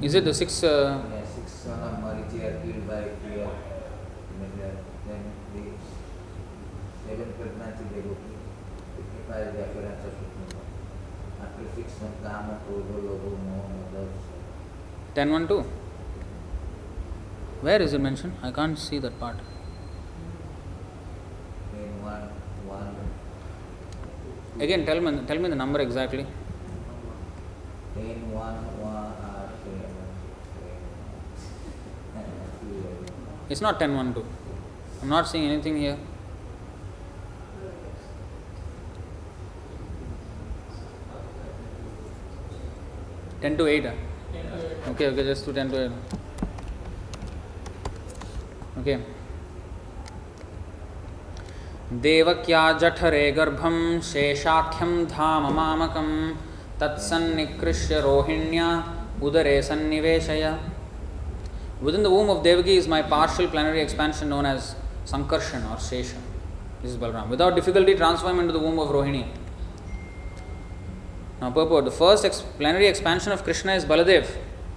[SPEAKER 1] Is it the 6?
[SPEAKER 3] 6 sons of Marichi are killed by fear. Then the 7 pregnancy they go to 55 the appearance of Supreme. After 6 months, Kama, Krodha, Lobo, Moha, others.
[SPEAKER 1] 10:1:2. Where is it mentioned? I can't see that part.
[SPEAKER 3] In 1.
[SPEAKER 1] Again, tell me the number exactly.
[SPEAKER 3] 10, 1, 1,
[SPEAKER 1] It's not 10:1:2. I'm not seeing anything here. Ten to 8. Okay, just to 10 to 8. Okay. देवक्या जठरे गर्भं शेषाख्यं Dham मामकं तत्सन्निकृष्य रोहिण्या udare sanniveshaya. Within the womb of Devaki is my partial plenary expansion known as Sankarshan or Shesha. This is Balaram. Without difficulty transform into the womb of Rohini. Now purport, the first plenary expansion of Krishna is Baladev,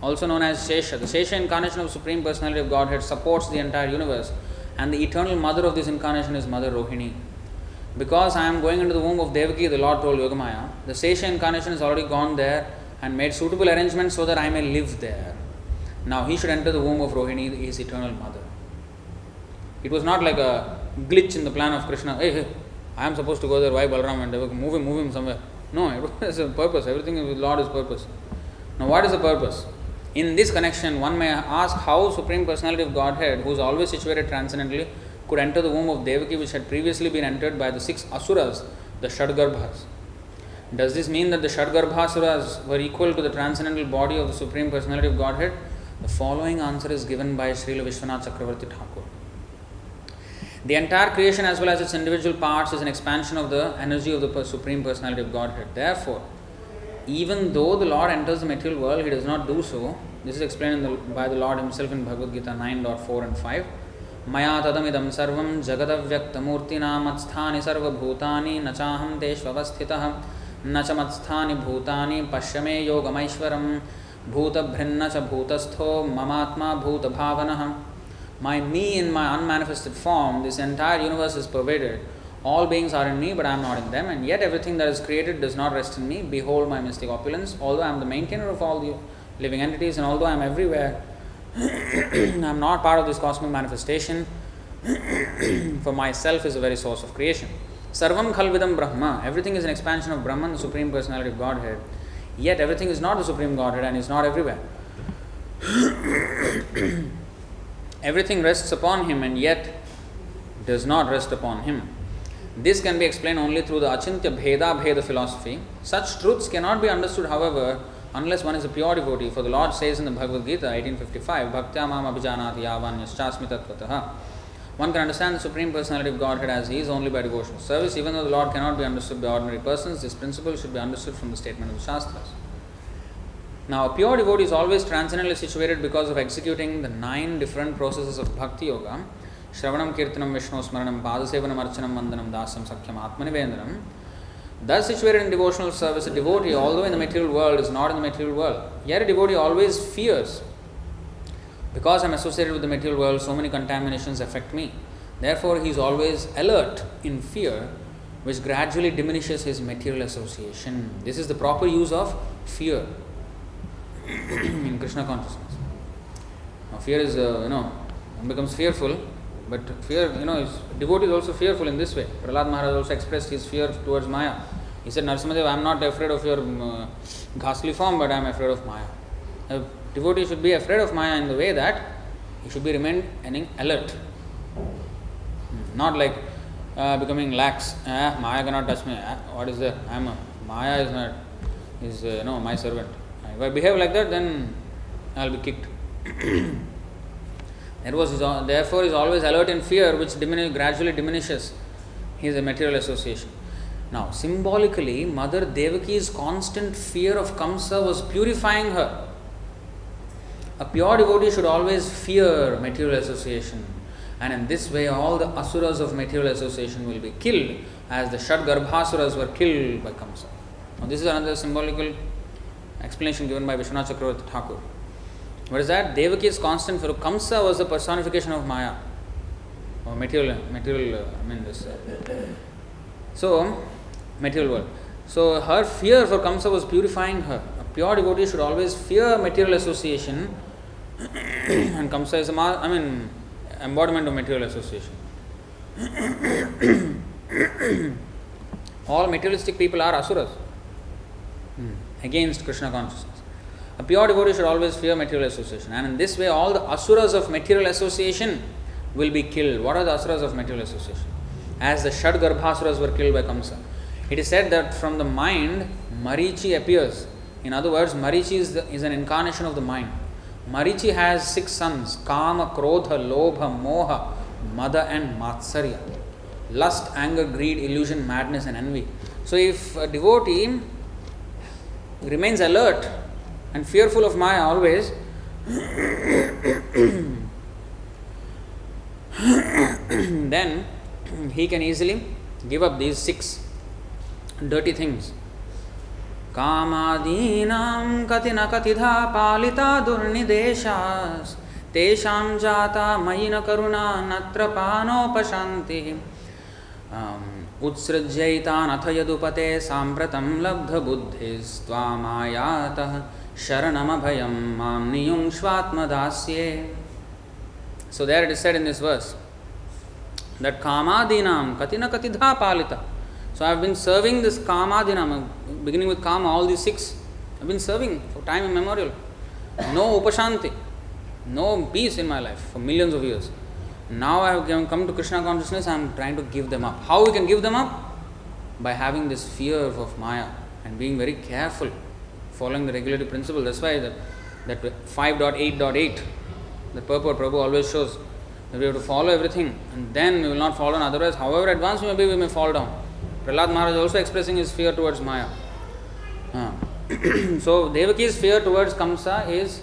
[SPEAKER 1] also known as Shesha. The Shesha incarnation of Supreme Personality of Godhead supports the entire universe, and the eternal mother of this incarnation is Mother Rohini. Because I am going into the womb of Devaki, the Lord told Yogamaya, the Shesha incarnation has already gone there and made suitable arrangements so that I may live there. Now he should enter the womb of Rohini, his eternal mother. It was not like a glitch in the plan of Krishna. Hey, I am supposed to go there. Why Balaram and Devaki? Move him somewhere. No, it was a purpose. Everything with Lord is purpose. Now what is the purpose? In this connection, one may ask how Supreme Personality of Godhead, who is always situated transcendently, could enter the womb of Devaki, which had previously been entered by the 6 asuras, the Shadgarbhas. Does this mean that the Shadgarbhasuras were equal to the transcendental body of the Supreme Personality of Godhead? The following answer is given by Srila Vishwanath Chakravarti Thakur. The entire creation as well as its individual parts is an expansion of the energy of the Supreme Personality of Godhead. Therefore, even though the Lord enters the material world, he does not do so. This is explained by the Lord himself in Bhagavad Gita 9.4 and 5. Maya tadamidam sarvam jagadavyaktamurtina matsthani sarva bhutani nachaham teshvavasthitah nachamatstani bhutani pashyame yogamaishwaram bhuta bhrinna cha bhutastho mamatma bhuta bhavanah. My me in my unmanifested form, this entire universe is pervaded. All beings are in me, but I am not in them, and yet everything that is created does not rest in me. Behold my mystic opulence. Although I am the maintainer of all the living entities, and although I am everywhere, I am not part of this cosmic manifestation, for myself is the very source of creation. Sarvam khalvidam Brahma. Everything is an expansion of Brahman, the Supreme Personality of Godhead. Yet everything is not the Supreme Godhead and is not everywhere. Everything rests upon him and yet does not rest upon him. This can be explained only through the Achintya Bheda philosophy. Such truths cannot be understood, however, unless one is a pure devotee. For the Lord says in the Bhagavad Gita 18:55, Bhaktya mam abhijanati yavanyaschasmi tattvataha. One can understand the Supreme Personality of Godhead as he is only by devotional service. Even though the Lord cannot be understood by ordinary persons, this principle should be understood from the statement of the Shastras. Now, a pure devotee is always transcendently situated because of executing the 9 different processes of Bhakti Yoga. Shravanam, Kirtanam, Vishnu, Smaranam, Padasevanam, Archanam, Vandanam, Dasam, Sakhyam, Atmanivendranam. Thus situated in devotional service, a devotee, although in the material world, is not in the material world. Yet a devotee always fears. Because I am associated with the material world, so many contaminations affect me. Therefore, he is always alert in fear, which gradually diminishes his material association. This is the proper use of fear in Krishna consciousness. Now, fear is, one becomes fearful, but fear, is, devotee is also fearful in this way. Prahlad Maharaj also expressed his fear towards Maya. He said, Narasimhadev, I am not afraid of your ghastly form, but I am afraid of Maya. A devotee should be afraid of Maya in the way that he should be remaining alert. Not like becoming lax. Maya cannot touch me. What is there? Maya is my servant. If I behave like that, then I will be kicked. Therefore, is always alert in fear, which gradually diminishes his material association. Now, symbolically, Mother Devaki's constant fear of Kamsa was purifying her. A pure devotee should always fear material association, and in this way, all the asuras of material association will be killed, as the Shad Garbhasuras were killed by Kamsa. Now, this is another symbolical explanation given by Vishwanath Chakravarti Thakur. What is that? Devaki's constant fear of Kamsa was the personification of Maya, or material. Material world. So her fear for Kamsa was purifying her. A pure devotee should always fear material association, and Kamsa is embodiment of material association. All materialistic people are asuras against Krishna consciousness. A pure devotee should always fear material association, and in this way all the asuras of material association will be killed. What are the asuras of material association? As the Shad Garbhasuras were killed by Kamsa. It is said that from the mind, Marichi appears. In other words, Marichi is an incarnation of the mind. Marichi has 6 sons: Kama, Krodha, Lobha, Moha, Mada and Matsarya. Lust, anger, greed, illusion, madness and envy. So if a devotee remains alert and fearful of Maya always, then he can easily give up these 6 dirty things. Kamadinam katina katidha palita durnideshas tesham jata mayina karuna natra pano pashanti utsrajyaitan athayadupate sampratam labdha buddhis tvamayatah sharanamabhayam mam niyung shvatmadasye. So there it is said in this verse that Kamadinam katina katidha palita. So I have been serving this Kamadinam, beginning with Kama, all these 6. I have been serving for time immemorial. No upashanti, no peace in my life for millions of years. Now I have come to Krishna consciousness, I am trying to give them up. How we can give them up? By having this fear of Maya and being very careful, following the regulative principle. That's why that 5.8.8, the purport Prabhu always shows that we have to follow everything and then we will not fall down. Otherwise, however advanced we may be, we may fall down. Prahlad Maharaj also expressing his fear towards Maya. So Devaki's fear towards Kamsa is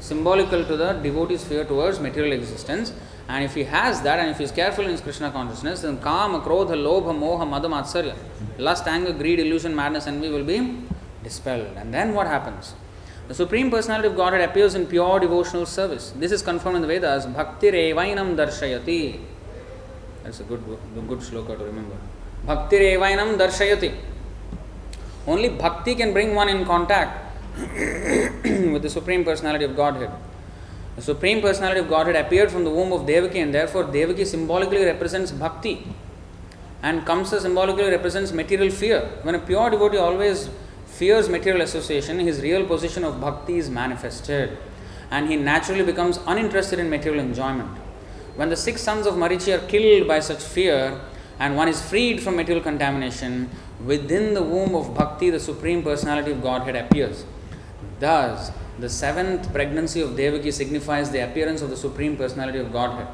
[SPEAKER 1] symbolical to the devotee's fear towards material existence. And if he has that, and if he is careful in his Krishna consciousness, then Kama, Krodha, Lobha, Moha, Mada, Matsarya, lust, anger, greed, illusion, madness, envy will be dispelled. And then what happens? The Supreme Personality of Godhead appears in pure devotional service. This is confirmed in the Vedas. Bhakti revainam darshayati. That's a good shloka to remember. Bhakti revainam darshayati. Only bhakti can bring one in contact with the Supreme Personality of Godhead. The Supreme Personality of Godhead appeared from the womb of Devaki, and therefore Devaki symbolically represents bhakti, and Kamsa symbolically represents material fear. When a pure devotee always fears material association, his real position of bhakti is manifested, and he naturally becomes uninterested in material enjoyment. When the 6 sons of Marichi are killed by such fear, and one is freed from material contamination, within the womb of bhakti, the Supreme Personality of Godhead appears. Thus, the 7th pregnancy of Devaki signifies the appearance of the Supreme Personality of Godhead.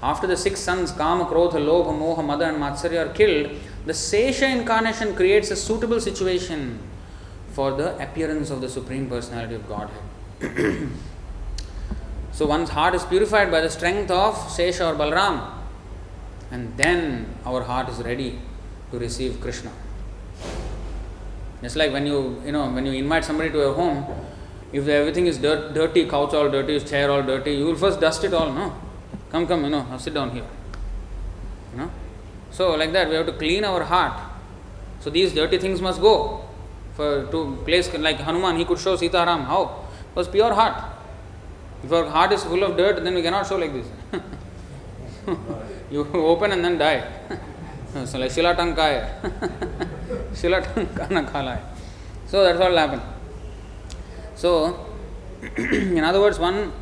[SPEAKER 1] After the 6 sons, Kama, Krodha, Lobha, Moha, Mada and Matsarya are killed, the Sesha incarnation creates a suitable situation for the appearance of the Supreme Personality of Godhead. So one's heart is purified by the strength of Sesha or Balram, and then our heart is ready to receive Krishna. Just like when you invite somebody to your home, if everything is dirty, couch all dirty, chair all dirty, you will first dust it all, no? Come, sit down here. So like that, we have to clean our heart. So these dirty things must go. To place like Hanuman, he could show Sita Ram. How? It was pure heart. If our heart is full of dirt, then we cannot show like this. You open and then die. So like Shila Tankaya. Shila Tankana Khalai. So that's what will happen. So, in other words, when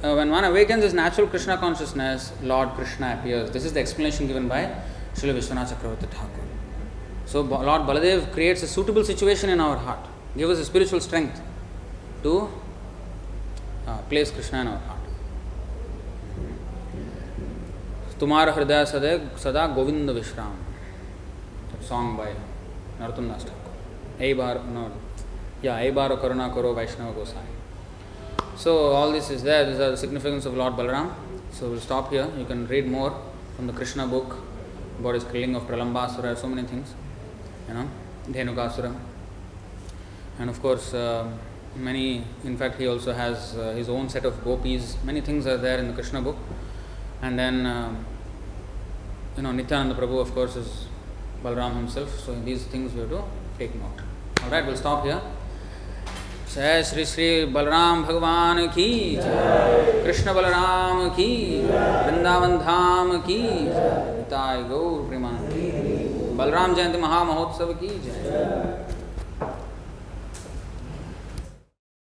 [SPEAKER 1] one awakens his natural Krishna consciousness, Lord Krishna appears. This is the explanation given by Srila Vishwanath Chakravarti Thakur. So, Lord Baladev creates a suitable situation in our heart, gives us a spiritual strength to place Krishna in our heart. Tumara Hridaya Sada Govinda Vishram. Song by Narottam Das Thakur. Baro Karuna Karo Vaishnava Gosai. So all this is there. These are the significance of Lord Balaram. So we'll stop here. You can read more from the Krishna book about his killing of Pralambasura, so many things. Dhenukasura. And of course, in fact, he also has his own set of gopis. Many things are there in the Krishna book. And then, Nityananda Prabhu, of course, is Balaram himself. So these things we have to take note. Alright, we'll stop here. Jai Shri Shri Balaram Bhagwan ki Jai, Krishna Balaram ki Jai, Vrindavan Dham ki Jai, Nitai Gaur Premanandi, Balaram Jayanti Maha Mahotsav ki Jai.